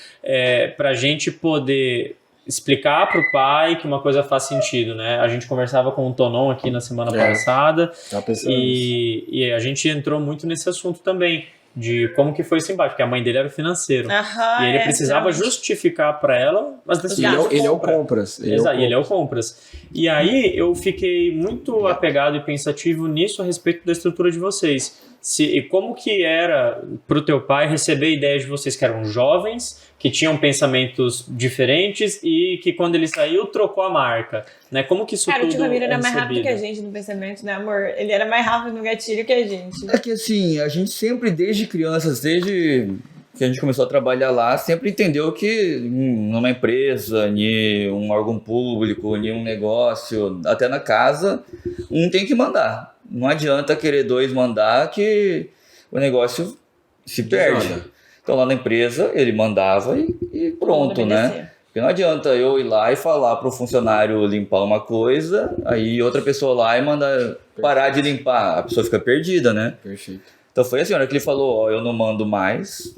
para a gente poder explicar para o pai que uma coisa faz sentido, né? A gente conversava com o Tonon aqui na semana passada e a gente entrou muito nesse assunto também, de como que foi esse embate, porque a mãe dele era o financeiro. E ele precisava justificar para ela as decisões. Ele é o compras. Ele é o compras. E aí eu fiquei muito apegado e pensativo nisso a respeito da estrutura de vocês. E como que era pro teu pai receber ideias de vocês que eram jovens, que tinham pensamentos diferentes e que quando ele saiu trocou a marca, né? Como que isso tudo o tio Ramiro era mais recebido? rápido que a gente no pensamento, né, amor? Ele era mais rápido no gatilho que a gente. É que assim, a gente sempre desde crianças, desde que a gente começou a trabalhar lá, sempre entendeu que numa empresa, em um órgão público, em um negócio, até na casa, um tem que mandar. Não adianta querer 2 mandar que o negócio se perde. Então lá na empresa ele mandava e pronto, né? Porque não adianta eu ir lá e falar para o funcionário limpar uma coisa, aí outra pessoa lá e mandar parar de limpar. A pessoa fica perdida, né? Perfeito. Então foi assim, a hora que ele falou, eu não mando mais,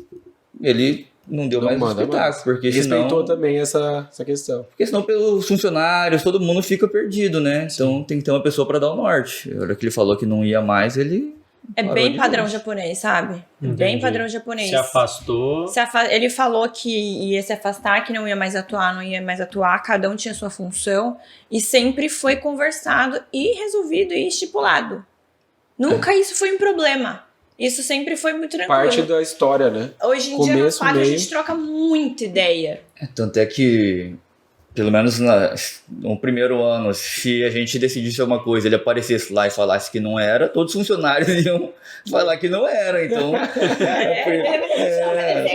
ele não deu mais espetáculo. Porque respeitou também essa questão. Porque senão pelos funcionários, todo mundo fica perdido, né? Então tem que ter uma pessoa para dar o norte. A hora que ele falou que não ia mais, ele... É bem padrão japonês, sabe? Entendi. Bem padrão japonês. Se afastou. Ele falou que ia se afastar, que não ia mais atuar, cada um tinha sua função, e sempre foi conversado e resolvido e estipulado. Nunca isso foi um problema. Isso sempre foi muito tranquilo. Parte da história, né? Hoje em dia, nós 4, a gente troca muita ideia. Tanto é que, pelo menos no primeiro ano, se a gente decidisse alguma coisa, ele aparecesse lá e falasse que não era, todos os funcionários iam falar que não era. Então,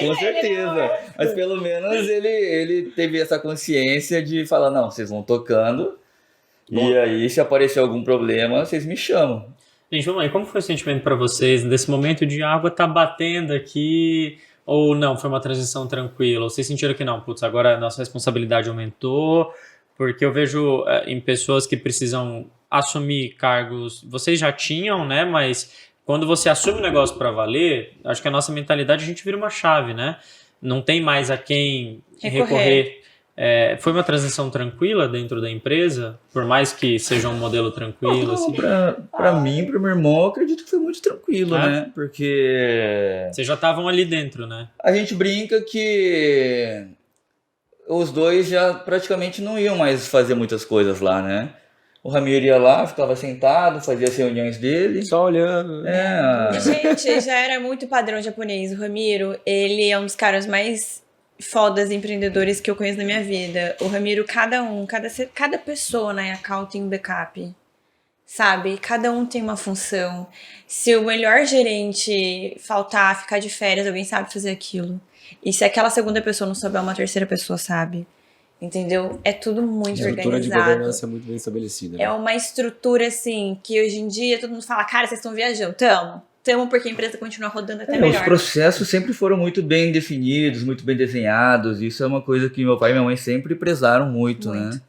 com certeza. Mas pelo menos ele teve essa consciência de falar, não, vocês vão tocando, e aí se aparecer algum problema, vocês me chamam. Gente, vamos aí, como foi o sentimento para vocês nesse momento de água tá batendo aqui, ou não, foi uma transição tranquila? Ou vocês sentiram que não, putz, agora a nossa responsabilidade aumentou? Porque eu vejo em pessoas que precisam assumir cargos, vocês já tinham, né, mas quando você assume o negócio para valer, acho que a nossa mentalidade, a gente vira uma chave, né? Não tem mais a quem recorrer. Foi uma transição tranquila dentro da empresa? Por mais que seja um modelo tranquilo? Não, Assim? pra mim e pro meu irmão, eu acredito que foi muito tranquilo, né? Porque Vocês já estavam ali dentro, né? a gente brinca que os dois já praticamente não iam mais fazer muitas coisas lá, né? O Ramiro ia lá, ficava sentado, fazia as reuniões dele. Só olhando. Gente, já era muito padrão japonês. O Ramiro, ele é um dos caras mais fodas empreendedores que eu conheço na minha vida. O Ramiro, cada pessoa na Yakal tem um backup. Sabe? Cada um tem uma função. Se o melhor gerente faltar, ficar de férias, alguém sabe fazer aquilo. E se aquela segunda pessoa não souber, uma terceira pessoa sabe. Entendeu? É tudo muito A estrutura de organizado. governança é muito bem estabelecida. Né? É uma estrutura, assim, que hoje em dia todo mundo fala, cara, vocês estão viajando. Tamo porque a empresa continua rodando até melhor. Os processos sempre foram muito bem definidos, muito bem desenhados. Isso é uma coisa que meu pai e minha mãe sempre prezaram muito, né?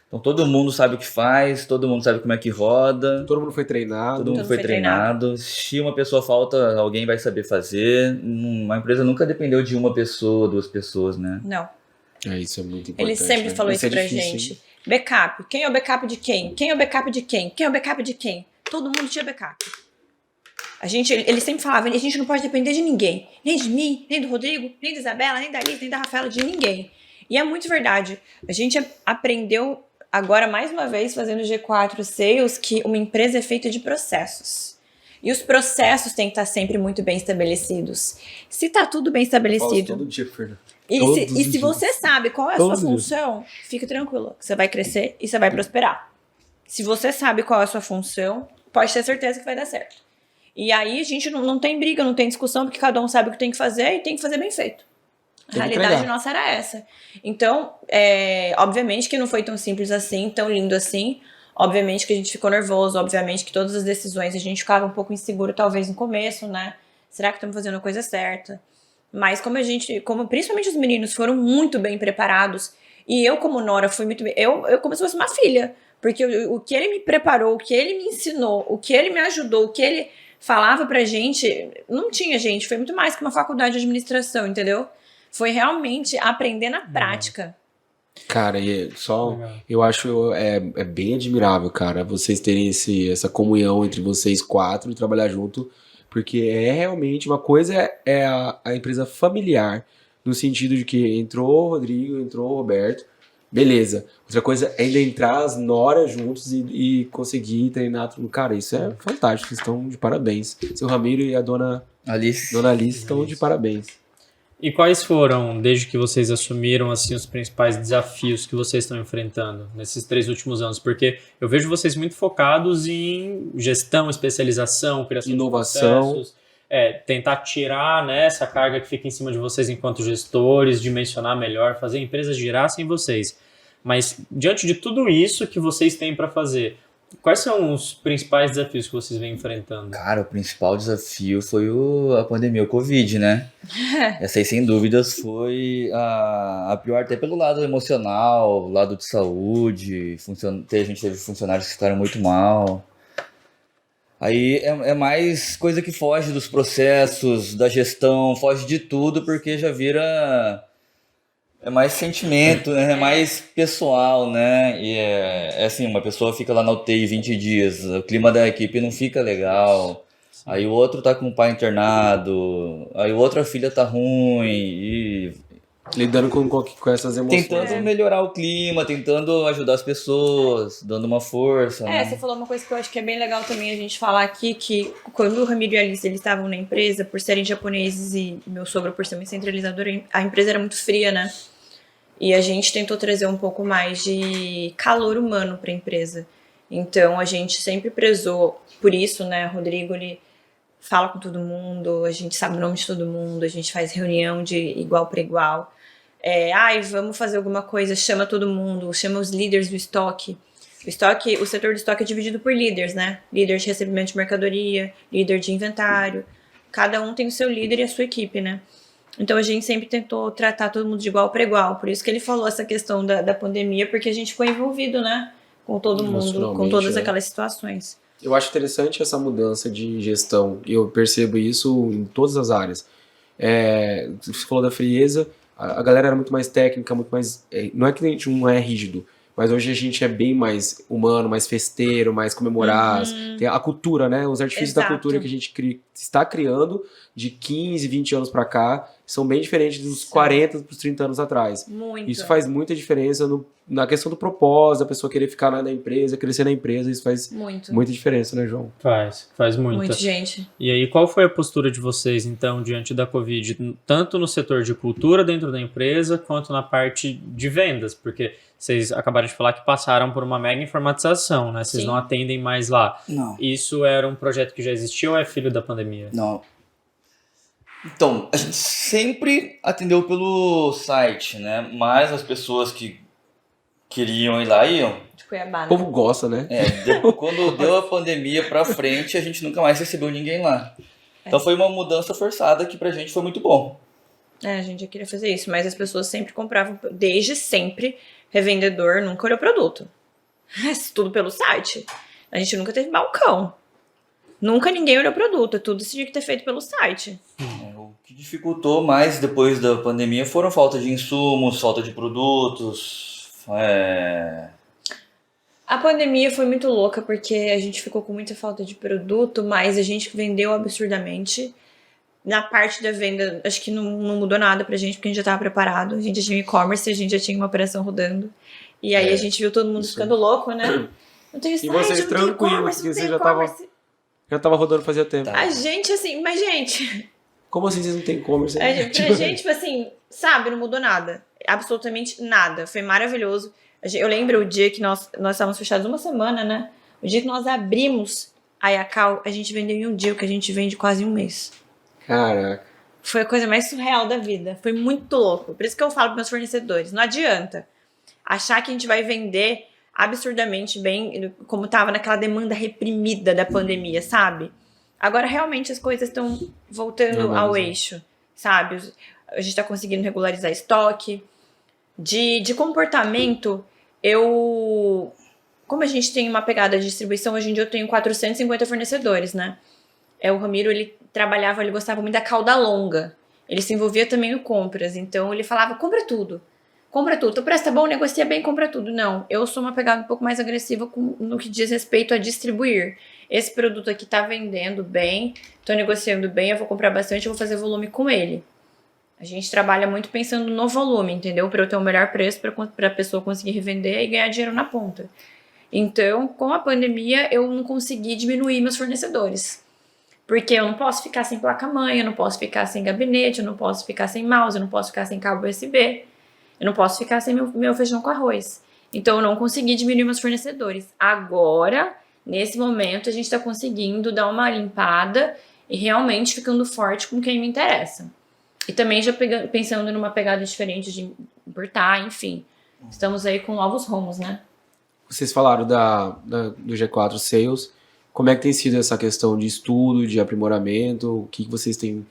Então todo mundo sabe o que faz, todo mundo sabe como é que roda. Todo mundo foi treinado. Todo mundo foi treinado. Se uma pessoa falta, alguém vai saber fazer. Uma empresa nunca dependeu de uma pessoa, 2 pessoas, né? Não. Isso é muito importante. Ele sempre falou isso pra gente. Backup. Quem é o backup de quem? Quem é o backup de quem? Quem é o backup de quem? Todo mundo tinha backup. Ele sempre falava, a gente não pode depender de ninguém. Nem de mim, nem do Rodrigo, nem da Isabela, nem da Alice, nem da Rafaela, de ninguém. E é muito verdade. A gente aprendeu agora, mais uma vez, fazendo G4 Sales, que uma empresa é feita de processos. E os processos têm que estar sempre muito bem estabelecidos. Se tá tudo bem estabelecido... Todo dia, Fernando. E se você sabe qual é a sua função, fica tranquilo. Você vai crescer e você vai prosperar. Se você sabe qual é a sua função, pode ter certeza que vai dar certo. E aí a gente não tem briga, não tem discussão, porque cada um sabe o que tem que fazer e tem que fazer bem feito. A realidade nossa era essa. Então, obviamente que não foi tão simples assim, tão lindo assim. Obviamente que a gente ficou nervoso, obviamente que todas as decisões a gente ficava um pouco inseguro, talvez no começo, né? Será que estamos fazendo a coisa certa? Mas como principalmente os meninos foram muito bem preparados, e eu como Nora fui muito bem, eu como se fosse uma filha, porque o que ele me preparou, o que ele me ensinou, o que ele me ajudou, o que ele falava pra gente, não tinha, gente, foi muito mais que uma faculdade de administração, entendeu? Foi realmente aprender na prática. Cara, eu acho bem admirável, cara, vocês terem essa comunhão entre vocês 4 e trabalhar junto, porque realmente uma coisa é a empresa familiar, no sentido de que entrou o Rodrigo, entrou o Roberto, beleza. Outra coisa é ainda entrar as noras juntos e conseguir treinar tudo. Cara, isso é fantástico, vocês estão de parabéns. Seu Ramiro e a dona Alice estão de parabéns. E quais foram, desde que vocês assumiram, assim, os principais desafios que vocês estão enfrentando nesses 3 últimos anos? Porque eu vejo vocês muito focados em gestão, especialização, criação inovação, de processos, tentar tirar, né, essa carga que fica em cima de vocês enquanto gestores, dimensionar melhor, fazer a empresa girar sem vocês. Mas, diante de tudo isso que vocês têm para fazer, quais são os principais desafios que vocês vêm enfrentando? Cara, o principal desafio foi a pandemia, o Covid, né? Essa aí, sem dúvidas, foi a pior até pelo lado emocional, lado de saúde. A gente teve funcionários que ficaram muito mal. Aí é mais coisa que foge dos processos, da gestão, foge de tudo, porque já vira... É mais sentimento, né? É mais pessoal, né? E é assim, uma pessoa fica lá na UTI 20 dias, o clima da equipe não fica legal. Aí o outro tá com o pai internado, aí o outro a filha tá ruim e... Lidando com essas emoções. Tentando melhorar o clima, tentando ajudar as pessoas, dando uma força. Né? Você falou uma coisa que eu acho que é bem legal também a gente falar aqui, que quando o Ramiro e a Alice eles estavam na empresa, por serem japoneses e meu sogro por ser uma centralizadora, a empresa era muito fria, né? E a gente tentou trazer um pouco mais de calor humano para a empresa. Então a gente sempre prezou por isso, né? O Rodrigo, ele fala com todo mundo, a gente sabe o nome de todo mundo, a gente faz reunião de igual para igual. Vamos fazer alguma coisa, chama todo mundo, chama os líderes do estoque. O setor do estoque é dividido por líderes, né? Líder de recebimento de mercadoria, líder de inventário. Cada um tem o seu líder e a sua equipe, né? Então a gente sempre tentou tratar todo mundo de igual para igual. Por isso que ele falou essa questão da pandemia, porque a gente ficou envolvido, né? Com todo mundo, com todas aquelas situações. Eu acho interessante essa mudança de gestão. Eu percebo isso em todas as áreas. Você falou da frieza, a galera era muito mais técnica, muito mais... Não é que a gente não é rígido, mas hoje a gente é bem mais humano, mais festeiro, mais comemorar. Tem a cultura, né? Os artifícios da cultura que a gente está criando de 15, 20 anos para cá são bem diferentes dos 40 para os 30 anos atrás. Muito. Isso faz muita diferença na questão do propósito, a pessoa querer ficar na empresa, crescer na empresa. Isso faz muita diferença, né, João? Faz muito. Muito, gente. E aí, qual foi a postura de vocês, então, diante da Covid, tanto no setor de cultura dentro da empresa, quanto na parte de vendas? Porque vocês acabaram de falar que passaram por uma mega informatização, né? Vocês não atendem mais lá. Não. Isso era um projeto que já existia ou é filho da pandemia? Não. Então, a gente sempre atendeu pelo site, né? Mas as pessoas que queriam ir lá iam. De Cuiabá, né? O povo gosta, né? Quando deu a pandemia pra frente, a gente nunca mais recebeu ninguém lá. Então foi uma mudança forçada que pra gente foi muito bom. A gente já queria fazer isso, mas as pessoas sempre compravam, desde sempre, revendedor nunca olhou produto. Tudo pelo site. A gente nunca teve balcão. Nunca ninguém olhou produto, tudo isso tinha que ter feito pelo site. O que dificultou mais depois da pandemia foram falta de insumos, falta de produtos. A pandemia foi muito louca porque a gente ficou com muita falta de produto, mas a gente vendeu absurdamente. Na parte da venda, acho que não mudou nada pra gente, porque a gente já estava preparado. A gente já tinha e-commerce, a gente já tinha uma operação rodando. E aí a gente viu todo mundo ficando louco, né? Não tem site, E vocês não tem tranquilos, e-commerce, porque não tem você e-commerce. já tava rodando fazia tempo. A gente, assim, mas gente... Como assim vocês não têm e-commerce? Pra gente, tipo assim, sabe, não mudou nada. Absolutamente nada. Foi maravilhoso. Eu lembro o dia que nós estávamos fechados uma semana, né? O dia que nós abrimos a Yacal, a gente vendeu em um dia o que a gente vende quase em um mês. Caraca. Foi a coisa mais surreal da vida. Foi muito louco. Por isso que eu falo para meus fornecedores, não adianta achar que a gente vai vender absurdamente bem, como tava naquela demanda reprimida da pandemia, sabe? Agora, realmente, as coisas estão voltando ao eixo, sabe? A gente tá conseguindo regularizar estoque. De comportamento, como a gente tem uma pegada de distribuição, hoje em dia eu tenho 450 fornecedores, né? O Ramiro, ele gostava muito da cauda longa. Ele se envolvia também no compras, então ele falava, compra tudo. Tu presta bom, negocia bem, compra tudo. Não, eu sou uma pegada um pouco mais agressiva no que diz respeito a distribuir. Esse produto aqui tá vendendo bem, tô negociando bem, eu vou comprar bastante, eu vou fazer volume com ele. A gente trabalha muito pensando no volume, entendeu? Para eu ter o melhor preço, para a pessoa conseguir revender e ganhar dinheiro na ponta. Então, com a pandemia, eu não consegui diminuir meus fornecedores. Porque eu não posso ficar sem placa-mãe, eu não posso ficar sem gabinete, eu não posso ficar sem mouse, eu não posso ficar sem cabo USB, eu não posso ficar sem meu feijão com arroz. Então, eu não consegui diminuir meus fornecedores. Agora, nesse momento, a gente está conseguindo dar uma limpada e realmente ficando forte com quem me interessa. E também já pensando numa pegada diferente de importar, enfim. Estamos aí com novos rumos, né? Vocês falaram do G4 Sales. Como é que tem sido essa questão de estudo, de aprimoramento? O que vocês têm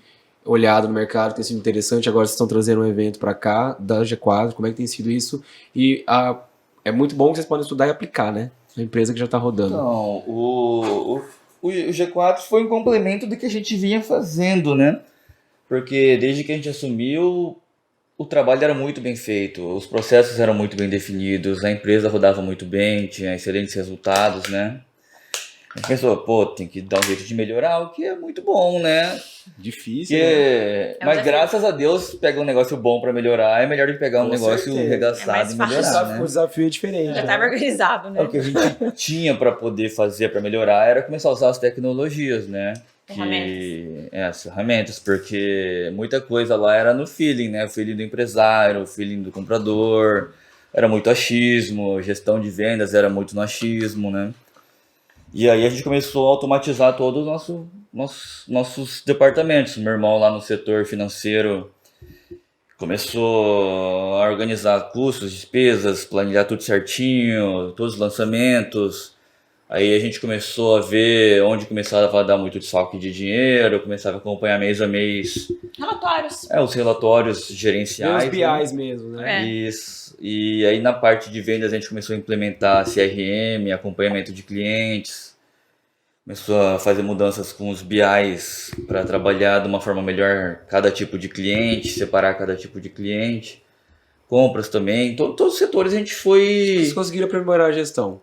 olhado no mercado? Tem sido interessante? Agora vocês estão trazendo um evento para cá, da G4. Como é que tem sido isso? E é muito bom que vocês podem estudar e aplicar, né? Na empresa que já está rodando. Então, o G4 foi um complemento do que a gente vinha fazendo, né? Porque desde que a gente assumiu, o trabalho era muito bem feito, os processos eram muito bem definidos, a empresa rodava muito bem, tinha excelentes resultados, né? A gente pensou, tem que dar um jeito de melhorar, o que é muito bom, né? Difícil, né? Mas graças a Deus, pegar um negócio bom pra melhorar é melhor do que pegar um negócio regaçado e melhorar, né? O desafio é diferente. Já estava organizado, né? O que a gente tinha para poder fazer para melhorar era começar a usar as tecnologias, né? As ferramentas, porque muita coisa lá era no feeling, né? O feeling do empresário, o feeling do comprador, era muito achismo, gestão de vendas era muito no achismo, né? E aí a gente começou a automatizar todos os nossos departamentos. Meu irmão lá no setor financeiro começou a organizar custos, despesas, planilhar tudo certinho, todos os lançamentos. Aí a gente começou a ver onde começava a dar muito desfalque de dinheiro, começava a acompanhar mês a mês. Relatórios. Os relatórios gerenciais. Os BIs mesmo, né? Isso. E aí na parte de vendas a gente começou a implementar CRM, acompanhamento de clientes. começou a fazer mudanças com os BIs para trabalhar de uma forma melhor cada tipo de cliente, separar cada tipo de cliente. Compras também, todos os setores a gente foi... Vocês conseguiram aprimorar a gestão.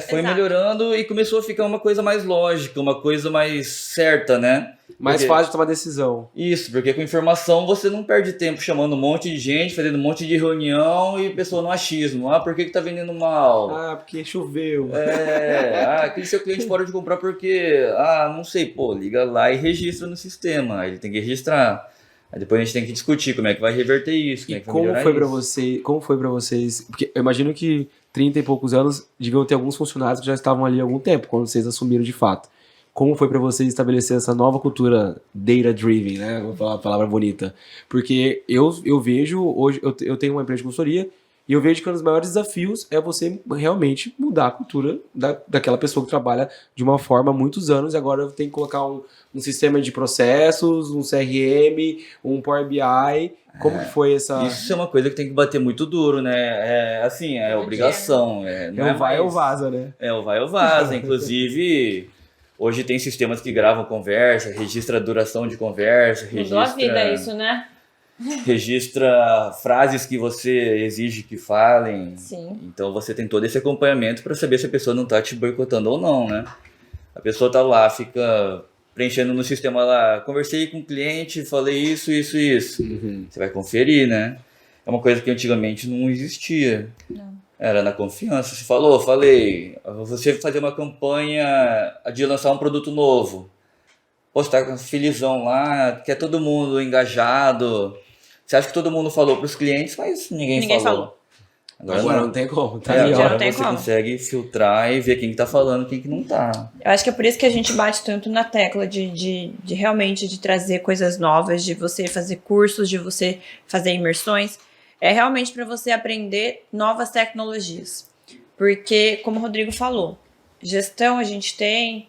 Foi Exato. melhorando e começou a ficar uma coisa mais lógica, uma coisa mais certa, né? Mais Porque- fácil de tomar decisão. Isso, porque com informação você não perde tempo chamando um monte de gente, fazendo um monte de reunião e pessoa no achismo. Ah, por que tá vendendo mal? Ah, porque choveu. Aquele seu cliente parou de comprar porque... Ah, não sei, pô, liga lá e registra no sistema. Aí ele tem que registrar. Aí depois a gente tem que discutir como é que vai reverter isso, como E é que vai como melhorar foi pra isso. você, como foi para vocês? Porque eu imagino que 30 e poucos anos deviam ter alguns funcionários que já estavam ali há algum tempo, quando vocês assumiram de fato. Como foi para vocês estabelecer essa nova cultura data-driven, né? Vou falar a palavra bonita. Porque eu vejo, hoje, eu tenho uma empresa de consultoria, e eu vejo que um dos maiores desafios é você realmente mudar a cultura daquela pessoa que trabalha de uma forma há muitos anos, e agora tem que colocar um sistema de processos, um CRM, um Power BI. Como que foi essa... Isso é uma coisa que tem que bater muito duro, né? É obrigação. Não É o vai ou mais- vaza, né? É o vai ou vaza. Inclusive, hoje tem sistemas que gravam conversa, registra a duração de conversa, Mudou a vida isso, né? registra frases que você exige que falem. Sim. Então você tem todo esse acompanhamento para saber se a pessoa não tá te boicotando ou não, né? A pessoa tá lá, fica preenchendo no sistema lá, conversei com o cliente, falei isso, isso, isso. Você vai conferir, né? É uma coisa que antigamente não existia. Não. Era na confiança. Você falou, falei, você fazer uma campanha de lançar um produto novo. Pô, você tá felizão lá, quer todo mundo engajado. Você acha que todo mundo falou pros clientes, mas ninguém falou. Agora não tem como, tá É, ali, ó. Já agora não tem você como. consegue filtrar e ver quem que tá falando e quem que não tá. Eu acho que é por isso que a gente bate tanto na tecla de realmente de trazer coisas novas, de você fazer cursos, de você fazer imersões. É realmente para você aprender novas tecnologias. Porque, como o Rodrigo falou, gestão a gente tem,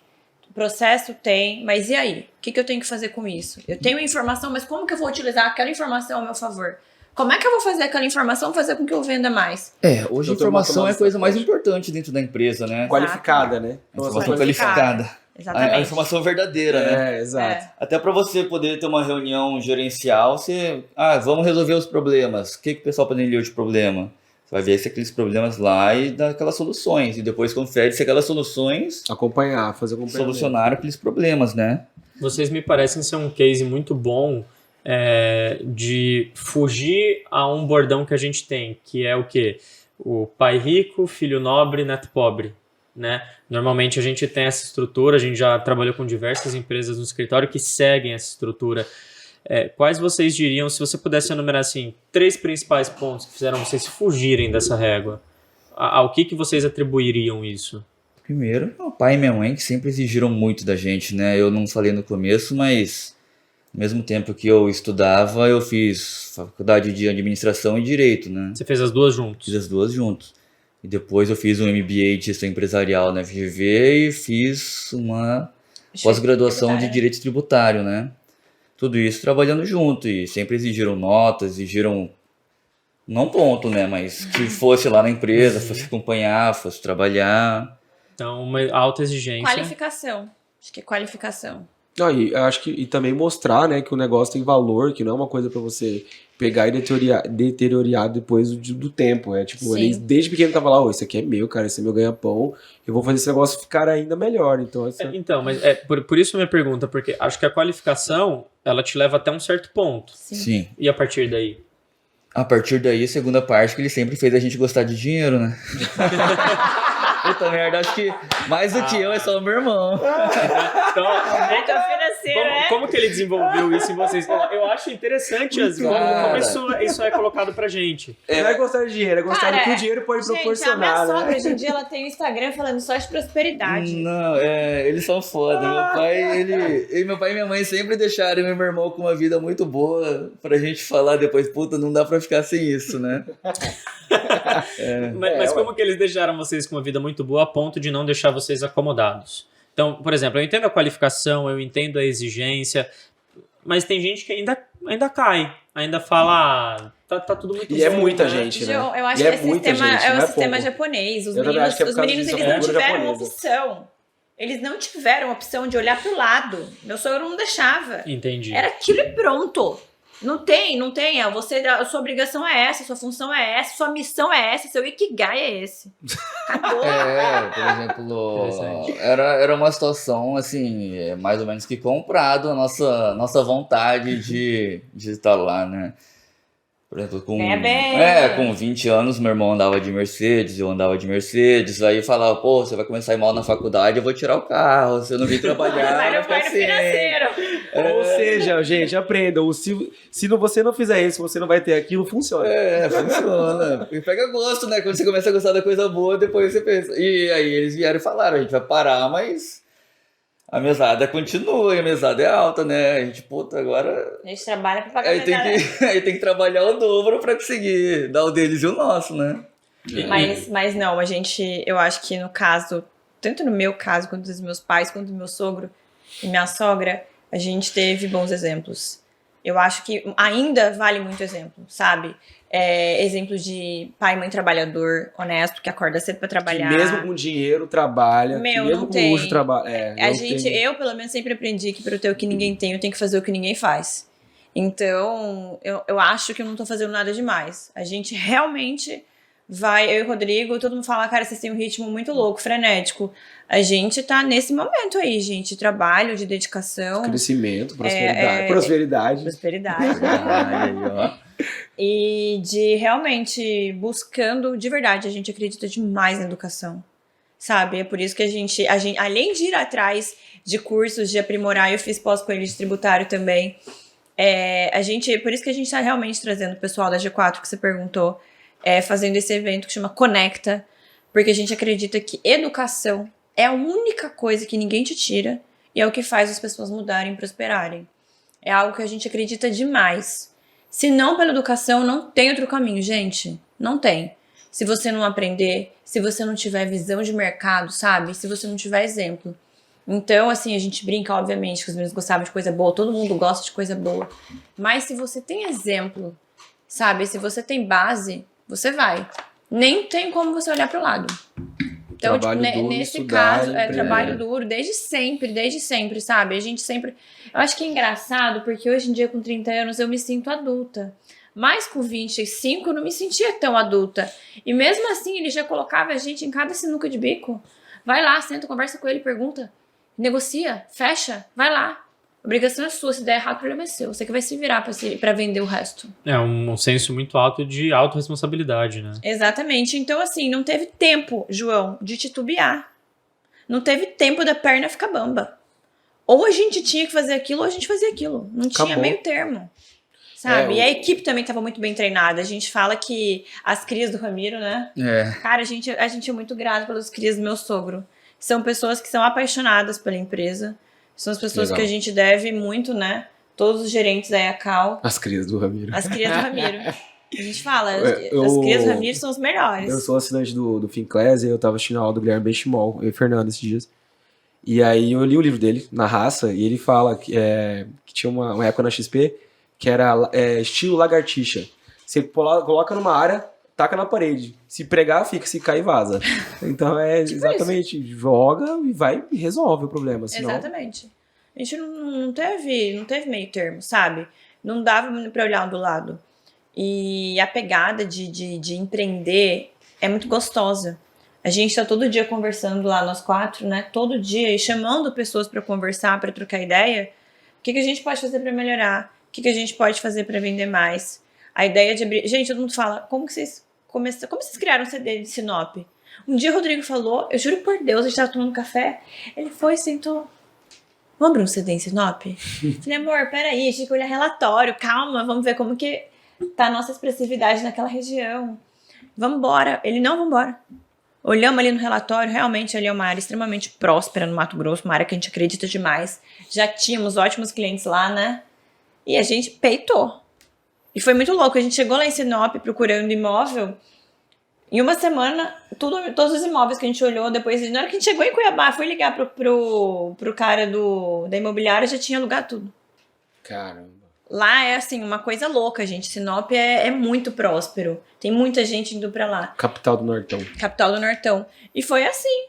processo tem, mas e aí? O que eu tenho que fazer com isso? Eu tenho informação, mas como que eu vou utilizar aquela informação ao meu favor? Como é que eu vou fazer aquela informação fazer com que eu venda mais? Hoje Eu tô informação é a tomando coisa mais estratégia. importante dentro da empresa, né? Qualificada, né? Informação qualificada. qualificada. Exatamente. A informação verdadeira, né? Exato. É. Até para você poder ter uma reunião gerencial, você... vamos resolver os problemas. O que o pessoal planejou de problema? Você vai ver se aqueles problemas lá e dar aquelas soluções. E depois confere se aquelas soluções Acompanhar, fazer acompanhamento. solucionaram aqueles problemas, né? Vocês me parecem ser um case muito bom de fugir a um bordão que a gente tem, que é o quê? O pai rico, filho nobre, neto pobre, né? Normalmente a gente tem essa estrutura, a gente já trabalhou com diversas empresas no escritório que seguem essa estrutura. Quais vocês diriam, se você pudesse enumerar assim, 3 principais pontos que fizeram vocês fugirem dessa régua? Ao que vocês atribuiriam isso? Primeiro, meu pai e minha mãe que sempre exigiram muito da gente, né? Eu não falei no começo, mas ao mesmo tempo que eu estudava, eu fiz faculdade de administração e direito, né? Você fez as duas juntos? Fiz as duas juntos. E depois eu fiz um MBA de gestão empresarial na FGV e fiz uma pós-graduação de direito tributário, né? Tudo isso trabalhando junto e sempre exigiram notas, exigiram não ponto, né? Mas que fosse lá na empresa, fosse acompanhar, fosse trabalhar. Então, uma alta exigência. Qualificação. Acho que é qualificação. Não, e eu acho que e também mostrar, né, que o negócio tem valor, que não é uma coisa pra você pegar e deteriorar depois do tempo. É tipo, Sim. ele desde pequeno tava lá, isso aqui é meu, cara, esse é meu ganha-pão, eu vou fazer esse negócio ficar ainda melhor. Então, Então, mas por isso a minha pergunta, porque acho que a qualificação, ela te leva até um certo ponto. Sim. E a partir daí? A partir daí, a segunda parte que ele sempre fez a gente gostar de dinheiro, né? Puta merda, acho que mais do que eu é só o meu irmão. Então, Meta financeira, como que ele desenvolveu isso em vocês? Eu acho interessante as vezes como isso é colocado pra gente. não é gostar de dinheiro, é gostar do que o dinheiro pode Gente, a proporcionar, minha né? sogra, hoje em dia, ela tem um Instagram falando só de prosperidade. Não, eles são foda. Meu pai e minha mãe sempre deixaram meu irmão com uma vida muito boa pra gente falar depois, puta, não dá pra ficar sem isso, né? Mas como que eles deixaram vocês com uma vida muito boa a ponto de não deixar vocês acomodados? Então, por exemplo, eu entendo a qualificação, eu entendo a exigência, mas tem gente que ainda cai, ainda fala, tá tudo muito E é bom, muita né? gente, né? Eu acho E que é muita gente, não é o sistema pouco. japonês. Os Eu também acho meninos, que é por os causa meninos disso, eles a não cultura tiveram uma japonesa. opção. Eles não tiveram a opção de olhar pro lado. Meu sogro não deixava. Entendi. Era aquilo e pronto. Não tem. A sua obrigação é essa, sua função é essa, sua missão é essa, seu ikigai é esse. Acabou. Por exemplo, era uma situação, assim, mais ou menos que comprado a nossa vontade de estar lá, né? Por exemplo, com 20 anos, meu irmão andava de Mercedes, eu andava de Mercedes, aí falava, pô, você vai começar a ir mal na faculdade, eu vou tirar o carro, você não vir trabalhar, Vai no financeiro. Ou seja, gente, aprendam. Se você não fizer isso, você não vai ter aquilo, funciona. Funciona. E pega gosto, né? Quando você começa a gostar da coisa boa, depois você pensa. E aí eles vieram e falaram, a gente vai parar, mas a mesada continua, e a mesada é alta, né? A gente, puta, agora... A gente trabalha pra pagar Aí tem que trabalhar o dobro pra conseguir dar o deles e o nosso, né? Mas não, eu acho que no caso, tanto no meu caso, quanto dos meus pais, quanto do meu sogro e minha sogra, a gente teve bons exemplos. Eu acho que ainda vale muito exemplo, sabe? Exemplo de pai e mãe trabalhador, honesto, que acorda cedo pra trabalhar. Que mesmo com dinheiro trabalha, que mesmo com luxo trabalha. Eu pelo menos sempre aprendi que para eu ter o que ninguém tem, eu tenho que fazer o que ninguém faz. Então, eu acho que eu não tô fazendo nada demais. A gente realmente vai, eu e o Rodrigo, todo mundo fala, cara, vocês têm um ritmo muito louco, frenético. A gente tá nesse momento aí, gente, de trabalho, de dedicação. Crescimento, prosperidade. Prosperidade. E de realmente buscando, de verdade, a gente acredita demais na educação, sabe? É por isso que a gente além de ir atrás de cursos, de aprimorar, eu fiz pós com eles de tributário também, por isso que a gente tá realmente trazendo o pessoal da G4, que você perguntou, fazendo esse evento que chama Conecta, porque a gente acredita que educação é a única coisa que ninguém te tira e é o que faz as pessoas mudarem e prosperarem. É algo que a gente acredita demais. Se não pela educação, não tem outro caminho, gente. Não tem. Se você não aprender, se você não tiver visão de mercado, sabe? Se você não tiver exemplo. Então, assim, a gente brinca, obviamente, que os meninos gostavam de coisa boa, todo mundo gosta de coisa boa. Mas se você tem exemplo, sabe? Se você tem base, você vai. Nem tem como você olhar pro lado. Então, nesse caso, trabalho duro desde sempre, sabe? A gente sempre... Eu acho que é engraçado, porque hoje em dia, com 30 anos, eu me sinto adulta. Mas com 25, eu não me sentia tão adulta. E mesmo assim, ele já colocava a gente em cada sinuca de bico. Vai lá, senta, conversa com ele, pergunta. Negocia, fecha, vai lá. A obrigação é sua, se der errado, o problema é seu. Você que vai se virar pra vender o resto. É um senso muito alto de autorresponsabilidade, né? Exatamente. Então, assim, não teve tempo, João, de titubear. Não teve tempo da perna ficar bamba. Ou a gente tinha que fazer aquilo, ou a gente fazia aquilo. Não tinha meio termo. Sabe? E a equipe também estava muito bem treinada. A gente fala que as crias do Ramiro, né? Cara, a gente é muito grato pelas crias do meu sogro. São pessoas que são apaixonadas pela empresa. São as pessoas que a gente deve muito, né? Todos os gerentes da EACAL. As crias do Ramiro. As crias do Ramiro. A gente fala, as crias do Ramiro são os melhores. Eu sou assinante do Finclass e eu tava assistindo a aula do Guilherme Benchimol, eu e o Fernando esses dias. E aí eu li o livro dele, Na Raça, e ele fala que tinha uma época na XP que era estilo lagartixa. Você coloca numa área, taca na parede. Se pregar, fica. Se cair, vaza. Então exatamente, joga e vai e resolve o problema. Senão... Exatamente. A gente não teve meio termo, sabe? Não dava pra olhar do lado. E a pegada de empreender é muito gostosa. A gente tá todo dia conversando lá, nós 4, né? Todo dia, e chamando pessoas pra conversar, pra trocar ideia. O que a gente pode fazer pra melhorar? O que a gente pode fazer pra vender mais? A ideia de abrir... Gente, todo mundo fala, como vocês criaram um CD de Sinop? Um dia o Rodrigo falou, eu juro por Deus, a gente tava tomando café, ele foi e sentou, vamos abrir um CD em Sinop? Falei, amor, peraí, a gente tem que olhar relatório, calma, vamos ver como que tá a nossa expressividade naquela região. Vambora. Ele, não, vambora. Olhamos ali no relatório, realmente ali é uma área extremamente próspera no Mato Grosso, uma área que a gente acredita demais. Já tínhamos ótimos clientes lá, né? E a gente peitou. E foi muito louco, a gente chegou lá em Sinop procurando imóvel, em uma semana, todos os imóveis que a gente olhou, depois, na hora que a gente chegou em Cuiabá, foi ligar pro cara da imobiliária, já tinha alugado tudo. Caramba. Lá é assim, uma coisa louca, gente. Sinop é muito próspero. Tem muita gente indo pra lá. Capital do Nortão. Capital do Nortão. E foi assim.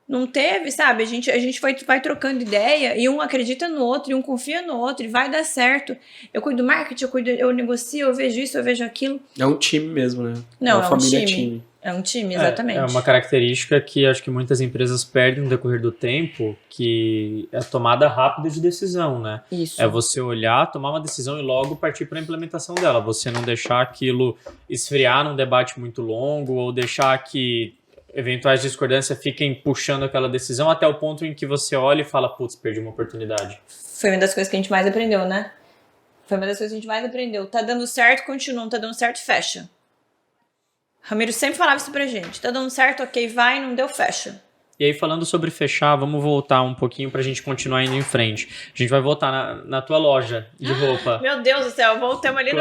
Não teve, sabe? A gente vai trocando ideia e um acredita no outro e um confia no outro e vai dar certo. Eu cuido do marketing, eu negocio, eu vejo isso, eu vejo aquilo. É um time mesmo, né? Não, uma é um família time. É um time, exatamente. É uma característica que acho que muitas empresas perdem no decorrer do tempo, que é a tomada rápida de decisão, né? Isso. É você olhar, tomar uma decisão e logo partir para a implementação dela. Você não deixar aquilo esfriar num debate muito longo ou deixar que eventuais discordâncias fiquem puxando aquela decisão até o ponto em que você olha e fala, putz, perdi uma oportunidade. Foi uma das coisas que a gente mais aprendeu, né? Foi uma das coisas que a gente mais aprendeu. Tá dando certo, continua. Não tá dando certo, fecha. Ramiro sempre falava isso pra gente. Tá dando certo, ok, vai, não deu, fecha. E aí, falando sobre fechar, vamos voltar um pouquinho pra gente continuar indo em frente. A gente vai voltar na tua loja de roupa. Meu Deus do céu, voltamos ali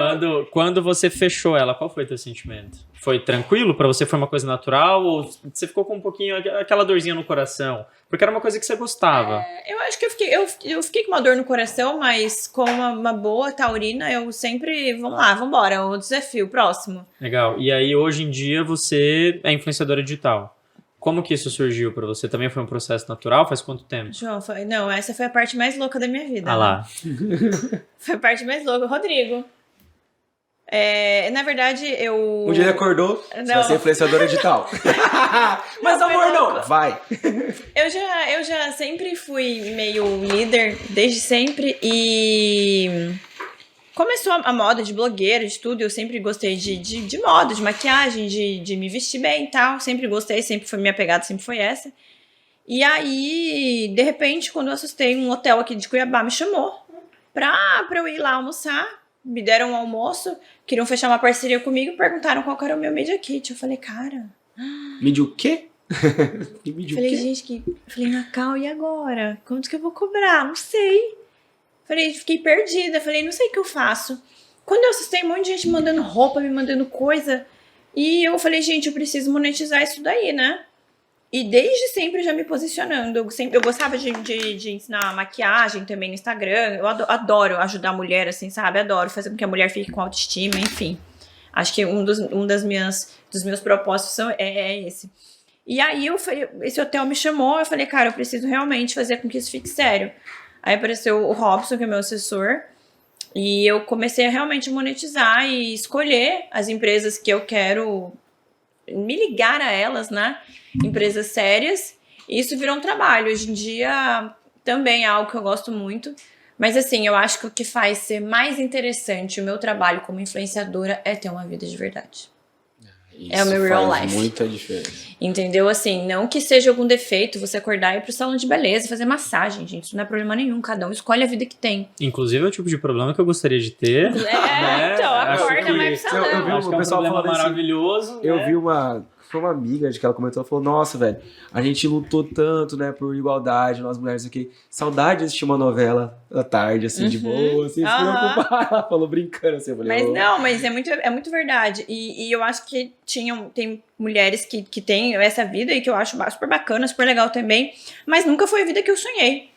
Quando você fechou ela, qual foi o teu sentimento? Foi tranquilo? Pra você foi uma coisa natural? Ou você ficou com um pouquinho aquela dorzinha no coração? Porque era uma coisa que você gostava. Eu acho que eu fiquei com uma dor no coração, mas com uma boa taurina, eu sempre, vamos lá, vambora, o desafio, próximo. Legal. E aí, hoje em dia, você é influenciadora digital. Como que isso surgiu pra você? Também foi um processo natural? Faz quanto tempo? João, não, essa foi a parte mais louca da minha vida. Ah lá. Foi a parte mais louca. Rodrigo. Na verdade, eu... Um dia ele acordou, você vai ser influenciadora digital. Mas amor, não. Vai. Eu já sempre fui meio líder, desde sempre, e... Começou a moda de blogueira, de tudo, eu sempre gostei de moda, de maquiagem, de me vestir bem e tal, sempre gostei, sempre foi minha pegada, sempre foi essa. E aí, de repente, quando eu assustei, um hotel aqui de Cuiabá me chamou pra eu ir lá almoçar, me deram um almoço, queriam fechar uma parceria comigo, perguntaram qual que era o meu Media Kit. Eu falei, cara... Mídia o quê? Mídia Falei, o quê? gente, falei, Nacal, e agora? Quanto que eu vou cobrar? Não sei. Falei, fiquei perdida, falei, não sei o que eu faço. Quando eu assustei, um monte de gente mandando roupa, me mandando coisa. E eu falei, gente, eu preciso monetizar isso daí, né? E desde sempre já me posicionando. Eu gostava de ensinar maquiagem também no Instagram. Eu adoro ajudar a mulher, assim, sabe? Adoro fazer com que a mulher fique com autoestima, enfim. Acho que um dos meus propósitos é esse. E aí, esse hotel me chamou, eu falei, cara, eu preciso realmente fazer com que isso fique sério. Aí apareceu o Robson, que é meu assessor, e eu comecei a realmente monetizar e escolher as empresas que eu quero me ligar a elas, né? Empresas sérias. E isso virou um trabalho. Hoje em dia também é algo que eu gosto muito. Mas assim, eu acho que o que faz ser mais interessante o meu trabalho como influenciadora é ter uma vida de verdade. Isso é o meu real faz life. Muita diferença. Entendeu? Assim, não que seja algum defeito você acordar e ir pro salão de beleza, fazer massagem, gente. Isso não é problema nenhum. Cada um escolhe a vida que tem. Inclusive, é o tipo de problema que eu gostaria de ter. Então, acorda, mais pro salão. Eu vi Acho que é um pessoal problema falando assim, maravilhoso. Eu né? vi foi uma amiga de que ela comentou, ela falou, nossa, velho, a gente lutou tanto, né, por igualdade, nós mulheres aqui, saudade de assistir uma novela à tarde, assim, de boa, assim, se preocupar. Ela falou brincando, assim, eu falei, mas é muito verdade, e eu acho que tem mulheres que têm essa vida e que eu acho super bacana, super legal também, mas nunca foi a vida que eu sonhei.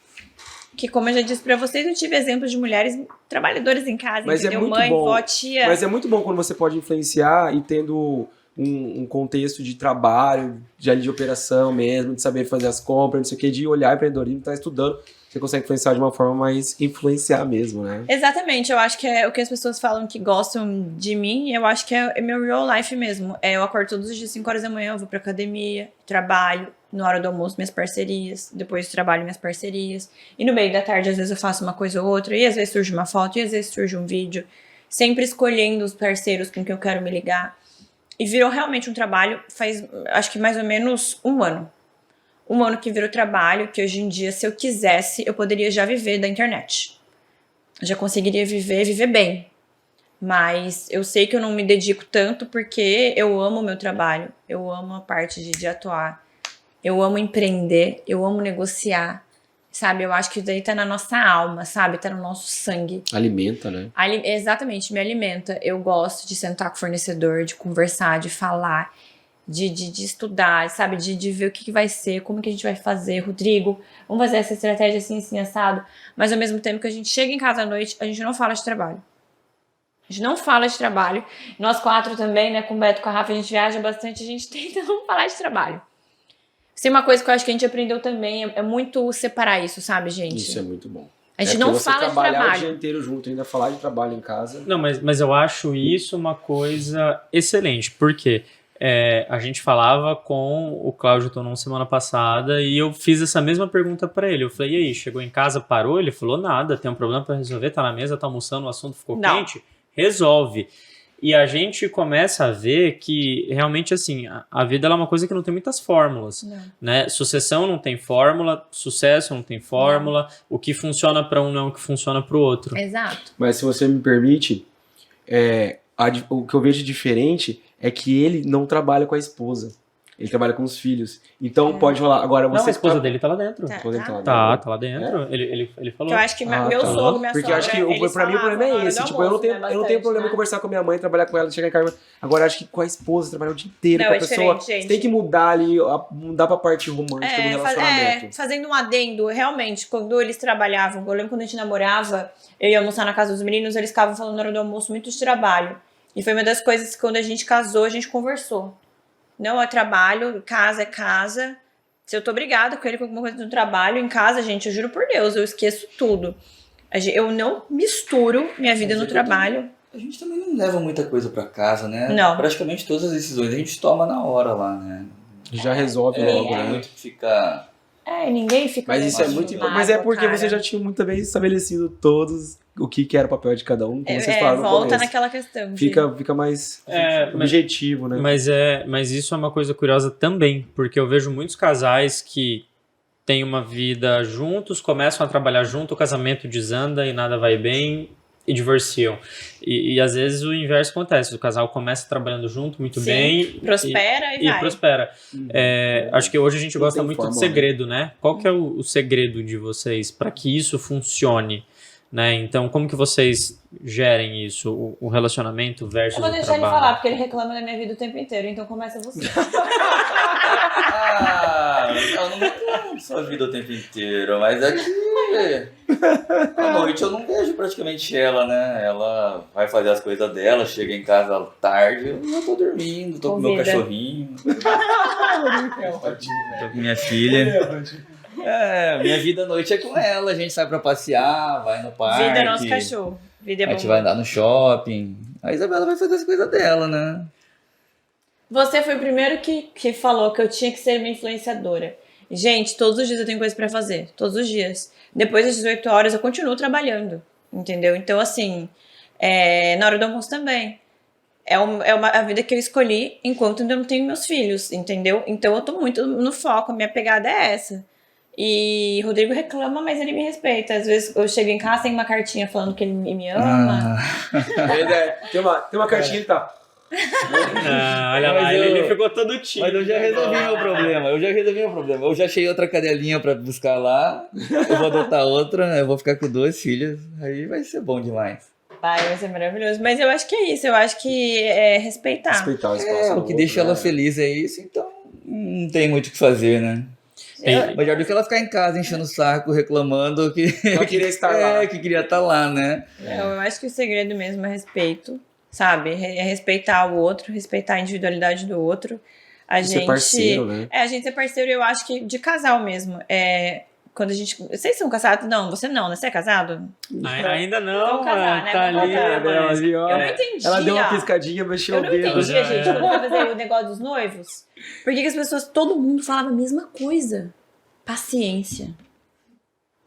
Que, como eu já disse pra vocês, eu tive exemplos de mulheres trabalhadoras em casa, mas entendeu? É muito mãe, bom, vó, tia. Mas é muito bom quando você pode influenciar e tendo um contexto de trabalho, de operação mesmo, de saber fazer as compras, não sei o que, de olhar empreendedorismo, tá estudando, você consegue influenciar de uma forma mais influenciar mesmo, né? Exatamente, eu acho que é o que as pessoas falam que gostam de mim, eu acho que é meu real life mesmo. Eu acordo todos os dias 5 horas da manhã, eu vou pra academia, trabalho, na hora do almoço minhas parcerias, depois do trabalho minhas parcerias, e no meio da tarde às vezes eu faço uma coisa ou outra, e às vezes surge uma foto, e às vezes surge um vídeo, sempre escolhendo os parceiros com quem eu quero me ligar. E virou realmente um trabalho, faz acho que mais ou menos um ano. Um ano que virou trabalho, que hoje em dia, se eu quisesse, eu poderia já viver da internet. Eu já conseguiria viver bem. Mas eu sei que eu não me dedico tanto porque eu amo o meu trabalho. Eu amo a parte de atuar. Eu amo empreender. Eu amo negociar. Sabe, eu acho que isso daí tá na nossa alma, sabe? Tá no nosso sangue. Alimenta, né? Exatamente, me alimenta. Eu gosto de sentar com o fornecedor, de conversar, de falar, de estudar, sabe? De ver o que vai ser, como que a gente vai fazer. Rodrigo, vamos fazer essa estratégia assim, assim, assado. Mas ao mesmo tempo que a gente chega em casa à noite, a gente não fala de trabalho. A gente não fala de trabalho. Nós 4 também, né? Com o Beto, com a Rafa, a gente viaja bastante, a gente tenta não falar de trabalho. Tem uma coisa que eu acho que a gente aprendeu também, é muito separar isso, sabe, gente? Isso é muito bom. A gente não fala de trabalhar o dia trabalho. inteiro junto, ainda falar de trabalho em casa. Não, mas eu acho isso uma coisa excelente, porque a gente falava com o Cláudio Tonon semana passada e eu fiz essa mesma pergunta pra ele. Eu falei, e aí, chegou em casa, parou? Ele falou, nada, tem um problema pra resolver, tá na mesa, tá almoçando, o assunto ficou quente, resolve. E a gente começa a ver que realmente assim, a vida ela é uma coisa que não tem muitas fórmulas, né? Sucessão não tem fórmula, sucesso não tem fórmula, o que funciona para um não é o que funciona para o outro. Exato. Mas se você me permite, o que eu vejo diferente é que ele não trabalha com a esposa. Ele trabalha com os filhos. Então pode rolar. Agora Não, você. a esposa dele tá lá dentro. Tá Tá lá dentro. Ele falou. Eu acho que meu sogro, minha Porque sogra, acho que eles pra mim o falavam problema na é hora esse. do Tipo, eu não tenho, almoço, né, eu não tenho bastante, problema em né? conversar com a minha mãe, trabalhar com ela, chegar em casa. Agora acho que com a esposa, trabalhar o dia inteiro Não, com a é pessoa. diferente, gente. Você tem que mudar ali, mudar pra parte romântica do relacionamento. Fazendo um adendo, realmente, quando eles trabalhavam, eu lembro quando a gente namorava, eu ia almoçar na casa dos meninos, eles ficavam falando na hora do almoço muito de trabalho. E foi uma das coisas que quando a gente casou, a gente conversou. Não é trabalho, casa é casa. Se eu tô brigada com ele com alguma coisa do trabalho, em casa, gente, eu juro por Deus, eu esqueço tudo. Eu não misturo minha vida no trabalho. A gente também não leva muita coisa pra casa, né? Não. Praticamente todas as decisões a gente toma na hora lá, né? Já resolve logo, Não né? tem muito que ficar... Ninguém fica... Mas isso é muito importante. Mas é porque você já tinha muito bem estabelecido todos o que era o papel de cada um, como vocês falaram no volta começo. naquela questão. Fica mais objetivo, né? Mas isso é uma coisa curiosa também, porque eu vejo muitos casais que têm uma vida juntos, começam a trabalhar junto, o casamento desanda e nada vai bem e divorciam. E às vezes o inverso acontece, o casal começa trabalhando junto muito bem prospera e vai. Prospera. Acho que hoje a gente Não gosta tem muito fórmula, de segredo, né? Qual que é o segredo de vocês para que isso funcione? Né? Então, como que vocês gerem isso? O relacionamento versus o Eu vou deixar trabalho? ele falar, porque ele reclama da minha vida o tempo inteiro, então começa você. Eu não tenho sua vida o tempo inteiro, mas é que à noite eu não vejo praticamente ela, né? Ela vai fazer as coisas dela, chega em casa tarde, eu já tô dormindo, tô com meu cachorrinho. Tô com minha filha. Minha vida à noite é com ela, a gente sai pra passear, vai no parque. Vida é nosso cachorro. Vida é bom. A gente vai andar no shopping. A Isabela vai fazer as coisas dela, né? Você foi o primeiro que falou que eu tinha que ser uma influenciadora. Gente, todos os dias eu tenho coisa pra fazer. Todos os dias. Depois das 18 horas eu continuo trabalhando. Entendeu? Então, assim, na hora do almoço também. A vida que eu escolhi enquanto ainda não tenho meus filhos, entendeu? Então eu tô muito no foco, a minha pegada é essa. E Rodrigo reclama, mas ele me respeita. Às vezes eu chego em casa, tem uma cartinha falando que ele me ama. Tem uma cartinha, ele tá... olha lá, ele ficou todo tímido. Mas eu já resolvi meu problema. Eu já achei outra cadelinha pra buscar lá. Eu vou adotar outra, eu vou ficar com 2 filhas. Aí vai ser bom demais. Vai ser maravilhoso. Mas eu acho que é isso. Eu acho que é respeitar. Respeitar o espaço. O que deixa ela feliz é isso, então não tem muito o que fazer, né? Melhor do que ela ficar em casa enchendo o saco, reclamando que ela queria estar lá. Que queria estar lá, né? Eu acho que o segredo mesmo é respeito, sabe? É respeitar o outro, respeitar a individualidade do outro. Ser parceiro, né? A gente ser parceiro, eu acho que de casal mesmo. Quando a gente... Vocês são casados? Não, você não, né? Você é casado? Ainda não, Vamos casar, né? tá Vamos ali. casar, Mas... Eu não entendi. Ela deu uma piscadinha, mexeu Eu o não dedo. entendia, gente, quando vai fazer o negócio dos noivos. Por que as pessoas, todo mundo falava a mesma coisa? Paciência.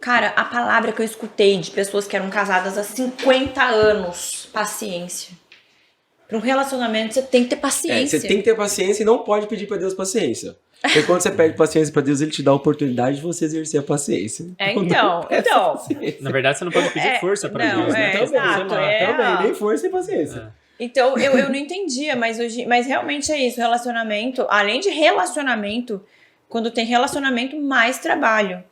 Cara, a palavra que eu escutei de pessoas que eram casadas há 50 anos, paciência. Para um relacionamento, você tem que ter paciência. Você tem que ter paciência e não pode pedir pra Deus paciência. Porque quando você pede paciência pra Deus, ele te dá a oportunidade de você exercer a paciência. Então. Na verdade, você não pode pedir força pra Deus, né? Exato. Também, nem força nem paciência. Então, eu não entendia, mas realmente é isso. Relacionamento, além de relacionamento, quando tem relacionamento, mais trabalho.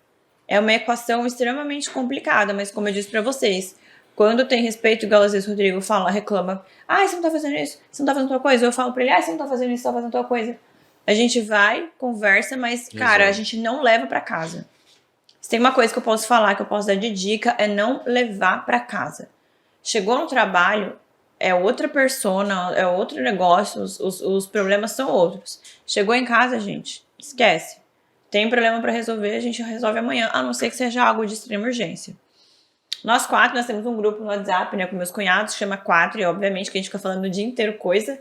É uma equação extremamente complicada, mas como eu disse pra vocês, quando tem respeito, igual às vezes o Rodrigo reclama, você não tá fazendo isso, você não tá fazendo tua coisa. Eu falo pra ele, você não tá fazendo isso, você tá fazendo tua coisa. A gente vai, conversa, mas, cara, a gente não leva pra casa. Se tem uma coisa que eu posso falar, que eu posso dar de dica, é não levar pra casa. Chegou no trabalho, é outra persona, é outro negócio, os problemas são outros. Chegou em casa, gente, esquece. Tem problema para resolver, a gente resolve amanhã, a não ser que seja algo de extrema urgência. Nós 4, nós temos um grupo no WhatsApp, né, com meus cunhados, chama 4, e obviamente que a gente fica falando o dia inteiro coisa,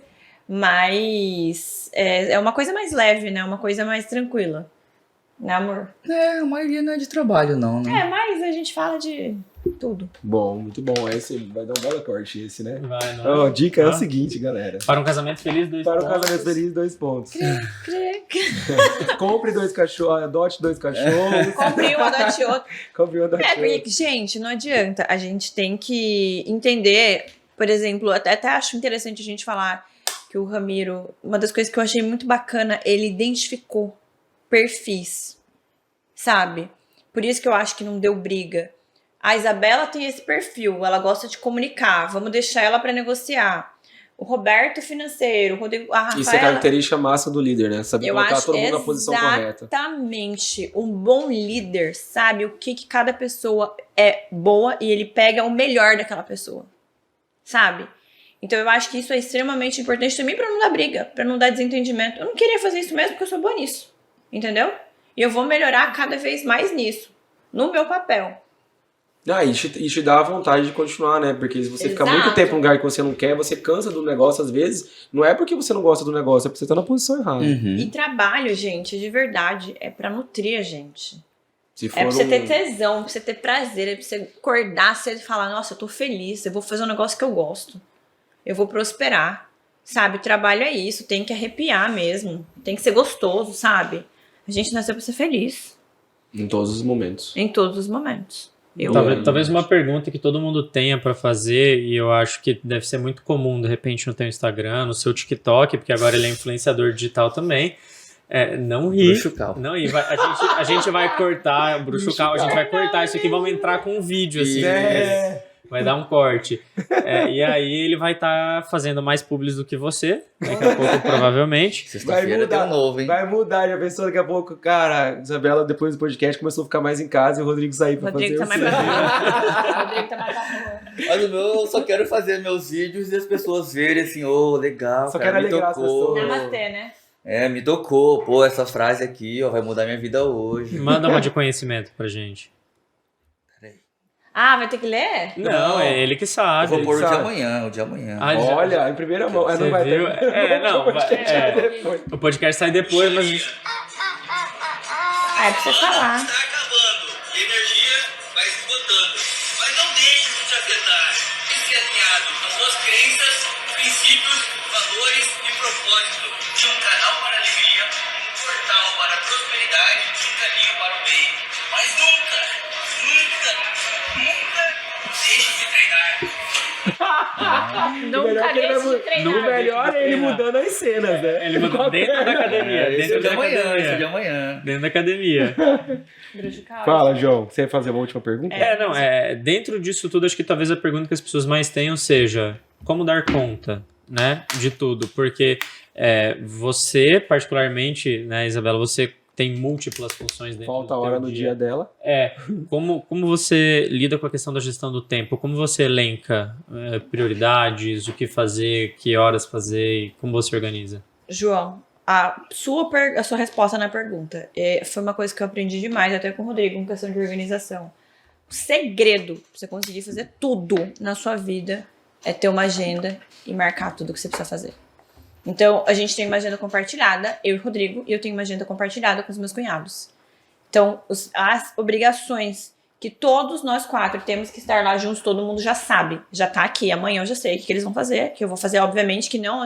mas é uma coisa mais leve, né, uma coisa mais tranquila. Né, amor? A maioria não é de trabalho, não, né? Mas a gente fala de tudo. Bom, muito bom. Esse vai dar um belo corte, esse, né? Vai, não. A dica é o seguinte, galera. Para um casamento feliz, 2 Para pontos. um casamento feliz, 2 pontos. Compre 2 cachorros, adote 2 cachorros. Compre um, adote outro. Compre um, adote outro. Porque, gente, não adianta. A gente tem que entender, por exemplo, até acho interessante a gente falar que o Ramiro, uma das coisas que eu achei muito bacana, ele identificou perfis, sabe? Por isso que eu acho que não deu briga. A Isabela tem esse perfil, ela gosta de comunicar, vamos deixar ela para negociar. O Roberto financeiro, o Rodrigo, a Rafaela... Isso é característica massa do líder, né? Saber eu colocar acho todo mundo na posição correta. Exatamente. Um bom líder sabe o que cada pessoa é boa e ele pega o melhor daquela pessoa, sabe? Então eu acho que isso é extremamente importante também para não dar briga, para não dar desentendimento. Eu não queria fazer isso mesmo porque eu sou boa nisso, entendeu? E eu vou melhorar cada vez mais nisso, no meu papel. E te dá a vontade de continuar, né? Porque se você ficar muito tempo num lugar que você não quer, você cansa do negócio, às vezes, não é porque você não gosta do negócio, é porque você tá na posição errada. E trabalho, gente, de verdade, é pra nutrir a gente. Se for É pra você ter tesão, pra você ter prazer, é pra você acordar cedo e falar, nossa, eu tô feliz, eu vou fazer um negócio que eu gosto. Eu vou prosperar, sabe? Trabalho é isso, tem que arrepiar mesmo, tem que ser gostoso, sabe? A gente nasceu pra ser feliz. Em todos os momentos. Em todos os momentos. Talvez uma pergunta que todo mundo tenha pra fazer, e eu acho que deve ser muito comum, de repente, no teu Instagram, no seu TikTok, porque agora ele é influenciador digital também. Não rir. Bruxucal. Não rir. A gente vai cortar, Bruxucal, a gente vai cortar isso aqui, vamos entrar com um vídeo, assim. Vai dar um corte. E aí ele vai estar fazendo mais publis do que você, daqui a pouco, provavelmente. Sexta-feira tem um novo, hein? Vai mudar, já pensou daqui a pouco, cara, Isabela, depois do podcast, começou a ficar mais em casa e o Rodrigo sair pra fazer Rodrigo tá mais pra Rodrigo tá mais pra Mas o meu, eu só quero fazer meus vídeos e as pessoas verem assim, legal, só cara, quero me alegrar as tocou. pessoas. Namastê, né? Me tocou. Pô, essa frase aqui, vai mudar minha vida hoje. Manda uma de conhecimento pra gente. Vai ter que ler? Não, é ele que sabe. Eu vou pôr o de sabe. amanhã, o de amanhã. Olha, em primeira mão. Você Não vai viu? ter. O podcast sai depois, mas... É pra você falar. Está acabando, a energia vai esgotando. Mas não deixe de te afetar. Fique alinhado com suas crenças, princípios, valores e propósito. De um canal para a alegria, um portal para a prosperidade, um caminho para o bem. Mas nunca deixe de treinar. Nunca deixe de treinar. No melhor é ele mudando as cenas, né? Ele mandou dentro da academia. Esse é o Dentro de da amanhã, esse é o de academia. amanhã. Dentro da academia. Fala, João. Você ia fazer uma última pergunta? Dentro disso tudo, acho que talvez a pergunta que as pessoas mais tenham seja como dar conta, né, de tudo, porque você, particularmente, né, Isabela, você tem múltiplas funções dentro Falta a do hora teu no dia dela. Como você lida com a questão da gestão do tempo? Como você elenca prioridades, o que fazer, que horas fazer e como você organiza? João, a sua resposta na pergunta foi uma coisa que eu aprendi demais, até com o Rodrigo, com questão de organização. O segredo pra você conseguir fazer tudo na sua vida é ter uma agenda e marcar tudo que você precisa fazer. Então, a gente tem uma agenda compartilhada, eu e o Rodrigo, e eu tenho uma agenda compartilhada com os meus cunhados. Então, as obrigações que todos nós 4 temos que estar lá juntos, todo mundo já sabe, já tá aqui, amanhã eu já sei o que eles vão fazer, que eu vou fazer, obviamente, que não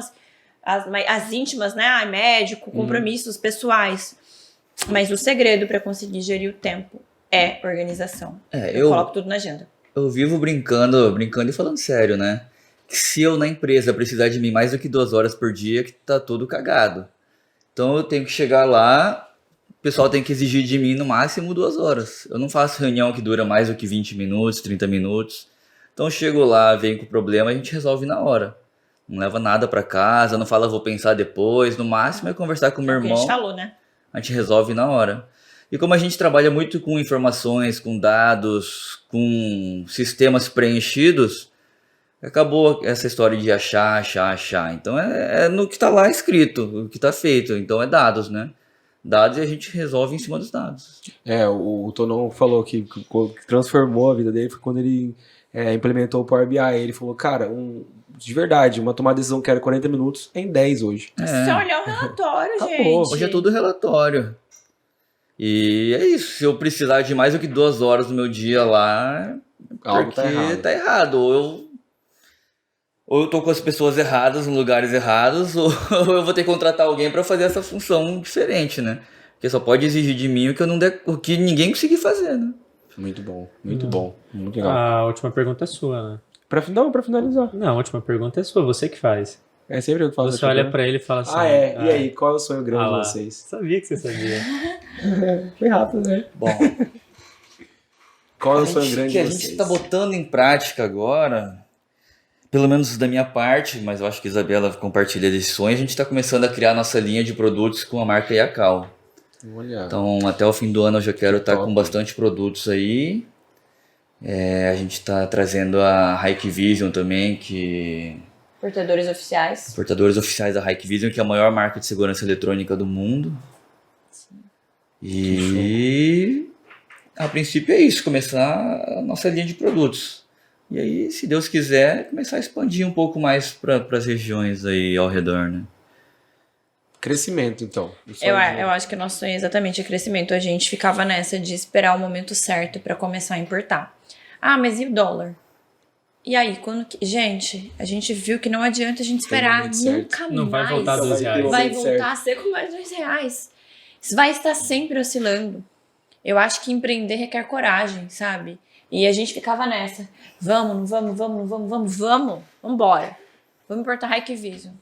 as íntimas, né, médico, compromissos pessoais. Mas o segredo para conseguir gerir o tempo é organização. Eu coloco tudo na agenda. Eu vivo brincando e falando sério, né? Se eu na empresa precisar de mim mais do que 2 horas por dia, que tá tudo cagado. Então eu tenho que chegar lá, o pessoal tem que exigir de mim no máximo 2 horas. Eu não faço reunião que dura mais do que 20 minutos, 30 minutos. Então eu chego lá, venho com o problema, a gente resolve na hora. Não leva nada pra casa, não fala vou pensar depois. No máximo é conversar com o meu irmão. A gente falou, né? A gente resolve na hora. E como a gente trabalha muito com informações, com dados, com sistemas preenchidos, acabou essa história de achar. Então é no que tá lá escrito, o que tá feito. Então é dados, né? dados e a gente resolve em cima dos dados. O Tonon falou que transformou a vida dele foi quando ele implementou o Power BI. Ele falou, cara, de verdade, uma tomada de decisão que era 40 minutos em 10 hoje. Só olhar o relatório, Acabou. gente. Hoje é tudo relatório. E é isso. Se eu precisar de mais do que 2 horas do meu dia lá, Algo porque tá errado. Ou eu tô com as pessoas erradas, nos lugares errados, ou eu vou ter que contratar alguém para fazer essa função diferente, né? Porque só pode exigir de mim o que ninguém conseguir fazer, né? Muito bom, muito bom. Muito legal. A última pergunta é sua, né? Pra finalizar. Não, a última pergunta é sua, você que faz. É sempre eu que faço. Você olha pra ele e fala assim... E aí, qual é o sonho grande lá. de vocês? Sabia que você sabia. Foi rápido, né? Bom, Qual é o sonho grande que de a vocês? gente tá botando em prática agora, pelo menos da minha parte, mas eu acho que a Isabela compartilha desse sonho, a gente tá começando a criar nossa linha de produtos com a marca Yacal. Olha. Então, até o fim do ano eu já quero estar top. com bastante produtos aí. A gente está trazendo a Hikvision também, que Portadores oficiais. portadores oficiais da Hikvision, que é a maior marca de segurança eletrônica do mundo. E a princípio é isso, começar a nossa linha de produtos. E aí, se Deus quiser, começar a expandir um pouco mais para as regiões aí ao redor, né? Crescimento, então. Eu acho que o nosso sonho é exatamente crescimento. A gente ficava nessa de esperar o momento certo para começar a importar. Ah, mas e o dólar? E aí, gente, a gente viu que não adianta a gente esperar nunca mais. Não vai voltar a R$2. Vai voltar a ser com mais R$2. Isso vai estar sempre oscilando. Eu acho que empreender requer coragem, sabe? E a gente ficava nessa. Vamos, vambora. Vamos importar Hikvision.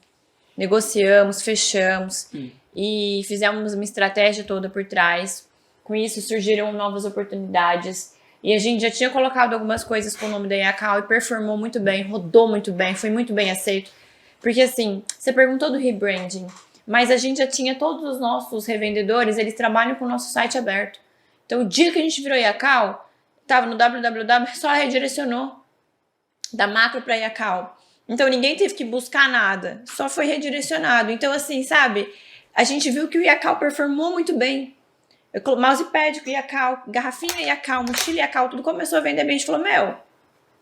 Negociamos, fechamos e fizemos uma estratégia toda por trás. Com isso surgiram novas oportunidades. E a gente já tinha colocado algumas coisas com o nome da Yacal e performou muito bem, rodou muito bem, foi muito bem aceito. Porque assim, você perguntou do rebranding, mas a gente já tinha todos os nossos revendedores, eles trabalham com o nosso site aberto. Então o dia que a gente virou Yacal, estava no www, só redirecionou da macro para Yacal. Então ninguém teve que buscar nada, só foi redirecionado. Então assim, sabe, a gente viu que o Yacal performou muito bem. Mousepad com Yacal, garrafinha Yacal, mochila Yacal, tudo começou a vender bem. A gente falou,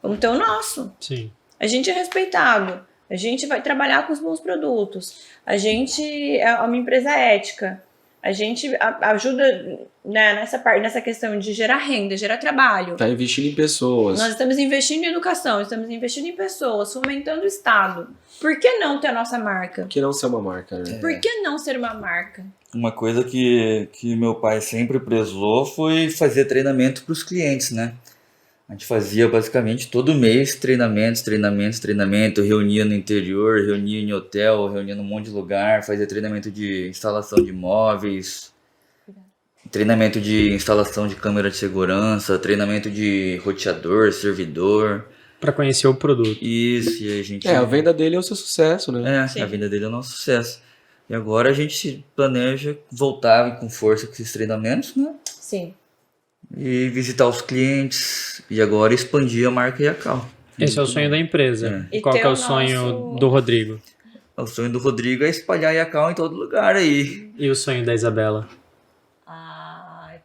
vamos ter o nosso. Sim. A gente é respeitado, a gente vai trabalhar com os bons produtos, a gente é uma empresa ética, a gente ajuda, né, nessa questão de gerar renda, gerar trabalho. Tá investindo em pessoas. Nós estamos investindo em educação, estamos investindo em pessoas, fomentando o Estado. Por que não ter a nossa marca? Por que não ser uma marca, né? Por que não ser uma marca? Uma coisa que meu pai sempre prezou foi fazer treinamento para os clientes, né? A gente fazia basicamente todo mês treinamento, reunia no interior, reunia em hotel, reunia num monte de lugar, fazia treinamento de instalação de móveis, treinamento de instalação de câmera de segurança, treinamento de roteador, servidor. Para conhecer o produto. Isso, e a gente... A venda dele é o seu sucesso, né? Sim. A venda dele é o nosso sucesso. E agora a gente se planeja voltar com força com esses treinamentos, né? Sim. E visitar os clientes e agora expandir a marca Yacal. Esse é o sonho da empresa. E Qual que ter é o o sonho nosso- do Rodrigo? O sonho do Rodrigo é espalhar Yacal em todo lugar aí. E o sonho da Isabela?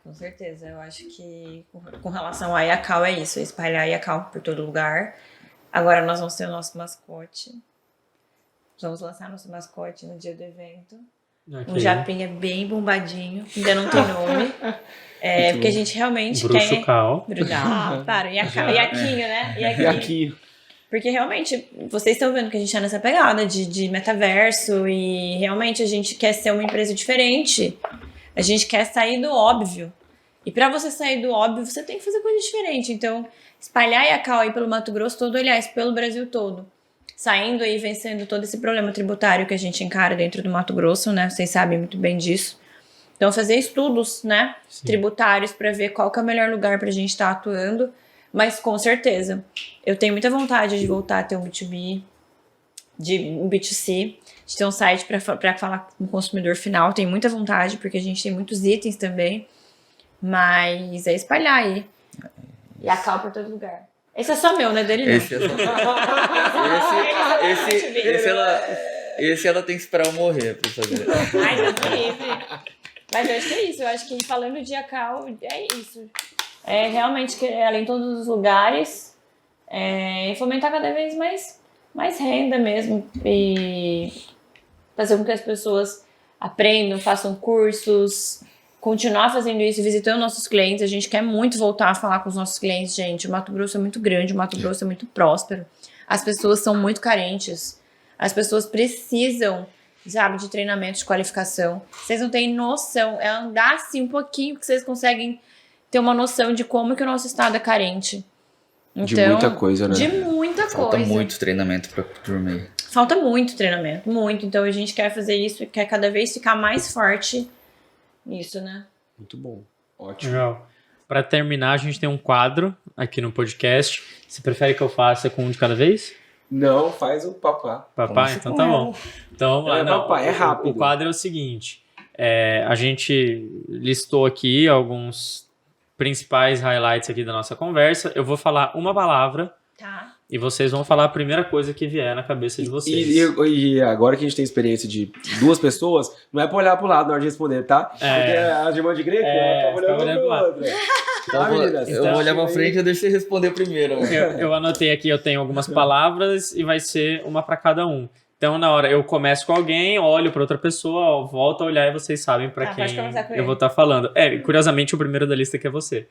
Com certeza. Eu acho que com relação a Yacal é isso, espalhar Yacal por todo lugar. Agora nós vamos ter o nosso mascote. Vamos lançar nosso mascote no dia do evento. Okay. Um japinha bem bombadinho, ainda não tem nome. Porque a gente realmente Bruxo quer... Cal. Brudal, para, Iaquinho, né? E aqui, Porque realmente, vocês estão vendo que a gente tá nessa pegada de metaverso e realmente a gente quer ser uma empresa diferente. A gente quer sair do óbvio. E para você sair do óbvio, você tem que fazer coisa diferente. Então, espalhar Yacal aí pelo Mato Grosso todo, aliás, pelo Brasil todo. Saindo aí, vencendo todo esse problema tributário que a gente encara dentro do Mato Grosso, né? Vocês sabem muito bem disso. Então, fazer estudos, né? Sim. Tributários para ver qual que é o melhor lugar pra gente estar atuando. Mas, com certeza, eu tenho muita vontade de voltar a ter um B2B, um B2C, de ter um site para falar com o consumidor final. Tenho muita vontade, porque a gente tem muitos itens também. Mas é espalhar aí. E a cal por todo lugar. Esse é só meu, né? Dele não. Esse ela tem que esperar eu morrer pra fazer. Ai, Deus me livre. Mas eu acho que é isso. Eu acho que falando de Yacal, é isso. É realmente querer além de todos os lugares e fomentar cada vez mais renda mesmo. E fazer com que as pessoas aprendam, façam cursos, continuar fazendo isso, visitando nossos clientes. A gente quer muito voltar a falar com os nossos clientes, gente. O Mato Grosso é muito grande, o Mato Grosso é muito próspero. As pessoas são muito carentes. As pessoas precisam, sabe, de treinamento, de qualificação. Vocês não têm noção. É andar assim um pouquinho que vocês conseguem ter uma noção de como que o nosso estado é carente. Então, de muita coisa, né? De muita Falta coisa. muito treinamento pra turma aí. Falta muito treinamento, muito. Então a gente quer fazer isso e quer cada vez ficar mais forte nisso, né? Muito bom. Ótimo. Legal. Pra terminar, a gente tem um quadro aqui no podcast. Você prefere que eu faça com um de cada vez? Não, faz o papá. Papai? Então tá bom. Então vamos lá. Não, papai, é rápido. O quadro é o seguinte. A gente listou aqui alguns principais highlights aqui da nossa conversa. Eu vou falar uma palavra Tá. e vocês vão falar a primeira coisa que vier na cabeça de vocês. E agora que a gente tem experiência de 2 pessoas, não é pra olhar pro lado na hora de responder, tá? Porque a irmã de grego, ela tá olhando pro outro. Tá, meninas? Eu vou olhar pra frente e deixo você responder primeiro. Eu anotei aqui, eu tenho algumas palavras e vai ser uma pra cada um. Então, na hora eu começo com alguém, olho pra outra pessoa, volto a olhar e vocês sabem pra quem pode começar com eu ele. vou estar falando. Curiosamente, o primeiro da lista que é você.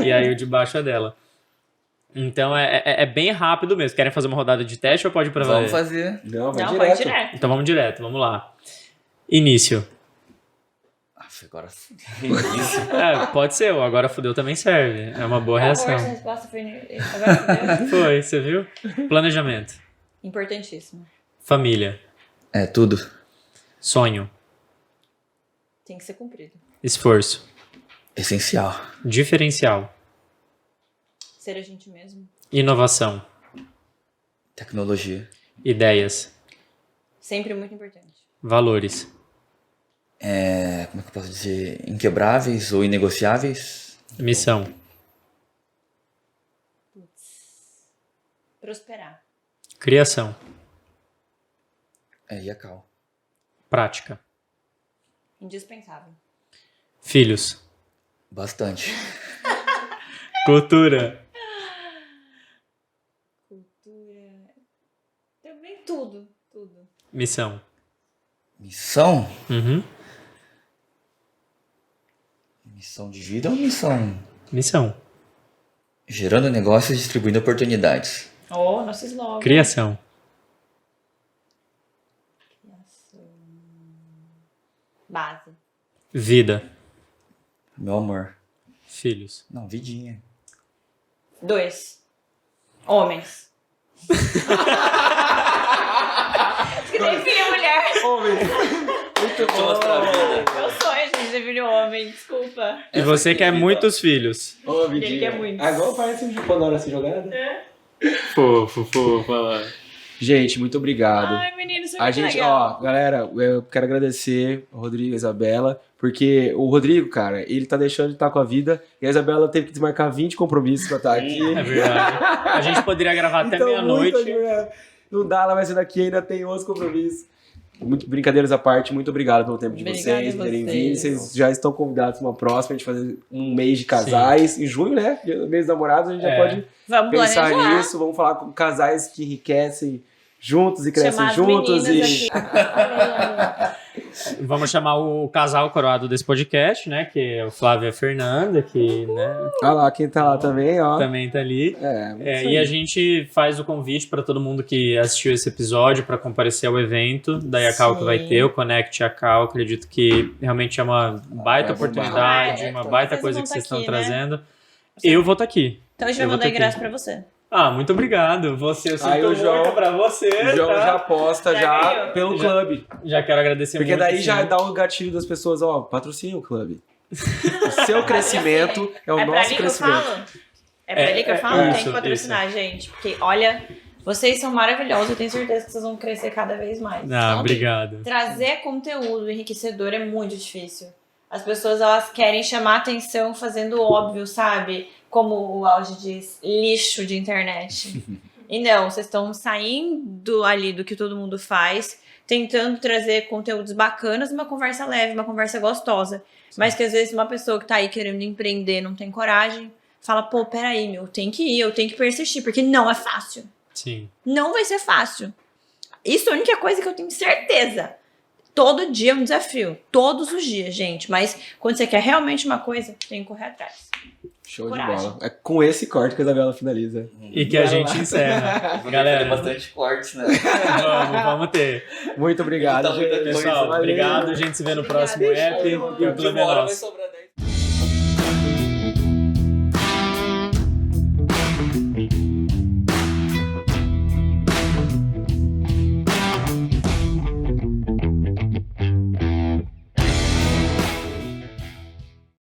E aí o de baixo é dela. Então, é bem rápido mesmo. Querem fazer uma rodada de teste ou pode pra valer? Vamos fazer. Não, vai Não, direto. pode direto. Então vamos direto, vamos lá. Início. Agora Pode ser, o agora fudeu também serve. É uma boa reação. Essa resposta foi... Agora fudeu. Foi, você viu? Planejamento. Importantíssimo. Família. É tudo. Sonho. Tem que ser cumprido. Esforço. Essencial. Diferencial. Ser a gente mesmo. Inovação. Tecnologia. Ideias. Sempre muito importante. Valores. Como é que eu posso dizer? Inquebráveis ou inegociáveis? Missão. Prosperar. Criação. Yacal. Prática. Indispensável. Filhos. Bastante. Cultura. Cultura. Também tudo. Missão. Missão? Uhum. Missão de vida ou missão? Missão. Gerando negócios e distribuindo oportunidades. Oh, nosso slogan. Criação. Base. Vida. Meu amor. Filhos. Não, vidinha. 2. Homens. Que nem filho e mulher. Muito bom. Meu sonho, gente, ter filho homem. Desculpa. E você quer muitos filhos. Ô, Ele Vidinha. quer muito. Agora parece um Pandora essa jogada. Fofo. Gente, muito obrigado. Ai, menino, isso é A muito gente, legal. galera, eu quero agradecer o Rodrigo e a Isabela, porque o Rodrigo, cara, ele tá deixando de estar com a vida e a Isabela teve que desmarcar 20 compromissos pra estar aqui. É verdade. A gente poderia gravar até meia-noite. Não dá, ela vai ser daqui, ainda tem 11 compromissos. Muito brincadeiras à parte, muito obrigado pelo tempo de Obrigada vocês, a por terem vocês. vindo. Vocês já estão convidados para uma próxima, a gente fazer um mês de casais. Em junho, né? Mês dos namorados, a gente já pode Vamos pensar planejar. nisso. Vamos falar com casais que enriquecem juntos e crescem Chamar as juntos. meninas E... aqui. Vamos chamar o casal coroado desse podcast, né? Que é o Flávio e a Fernanda, que, né, Olha lá, quem tá lá também, ó. também tá ali. Isso E aí. a gente faz o convite para todo mundo que assistiu esse episódio para comparecer ao evento da Yacal que vai Sim. ter, o Connect Yacal. Acredito que realmente é uma baita vai bombar. oportunidade, Ah, uma então baita vocês coisa vão que tá vocês estão aqui, né? trazendo. Eu vou estar aqui. Então a gente Eu vai vou mandar ter ingresso que- pra você. Muito obrigado. Você, eu sinto Aí o João- muito pra você. O João tá? já aposta já ganhou. pelo Já- clube. Já quero agradecer Porque muito. daí sim. já dá o gatilho das pessoas, ó, patrocina o clube. O seu crescimento é o É pra nosso ali que eu crescimento. falo? É pra ali que eu falo? Tem isso, que patrocinar, gente. Porque, olha, vocês são maravilhosos. Eu tenho certeza que vocês vão crescer cada vez mais. Obrigado. Trazer conteúdo enriquecedor é muito difícil. As pessoas, elas querem chamar atenção fazendo óbvio, sabe? Como o Auge diz, lixo de internet. E não, vocês estão saindo ali do que todo mundo faz, tentando trazer conteúdos bacanas, uma conversa leve, uma conversa gostosa. Mas que às vezes uma pessoa que tá aí querendo empreender, não tem coragem, fala, pô, peraí, meu, tem que ir, eu tenho que persistir, porque não é fácil. Sim. Não vai ser fácil. Isso é a única coisa que eu tenho certeza. Todo dia é um desafio. Todos os dias, gente. Mas quando você quer realmente uma coisa, tem que correr atrás. Show Coragem. de bola. É com esse corte que a Isabela finaliza. E que a gente encerra. Galera, bastante cortes, né? vamos ter. Muito obrigado, Muita gente. Pessoal, Valeu. obrigado. A gente se vê no próximo Obrigada, app. gente. E o clube é nosso.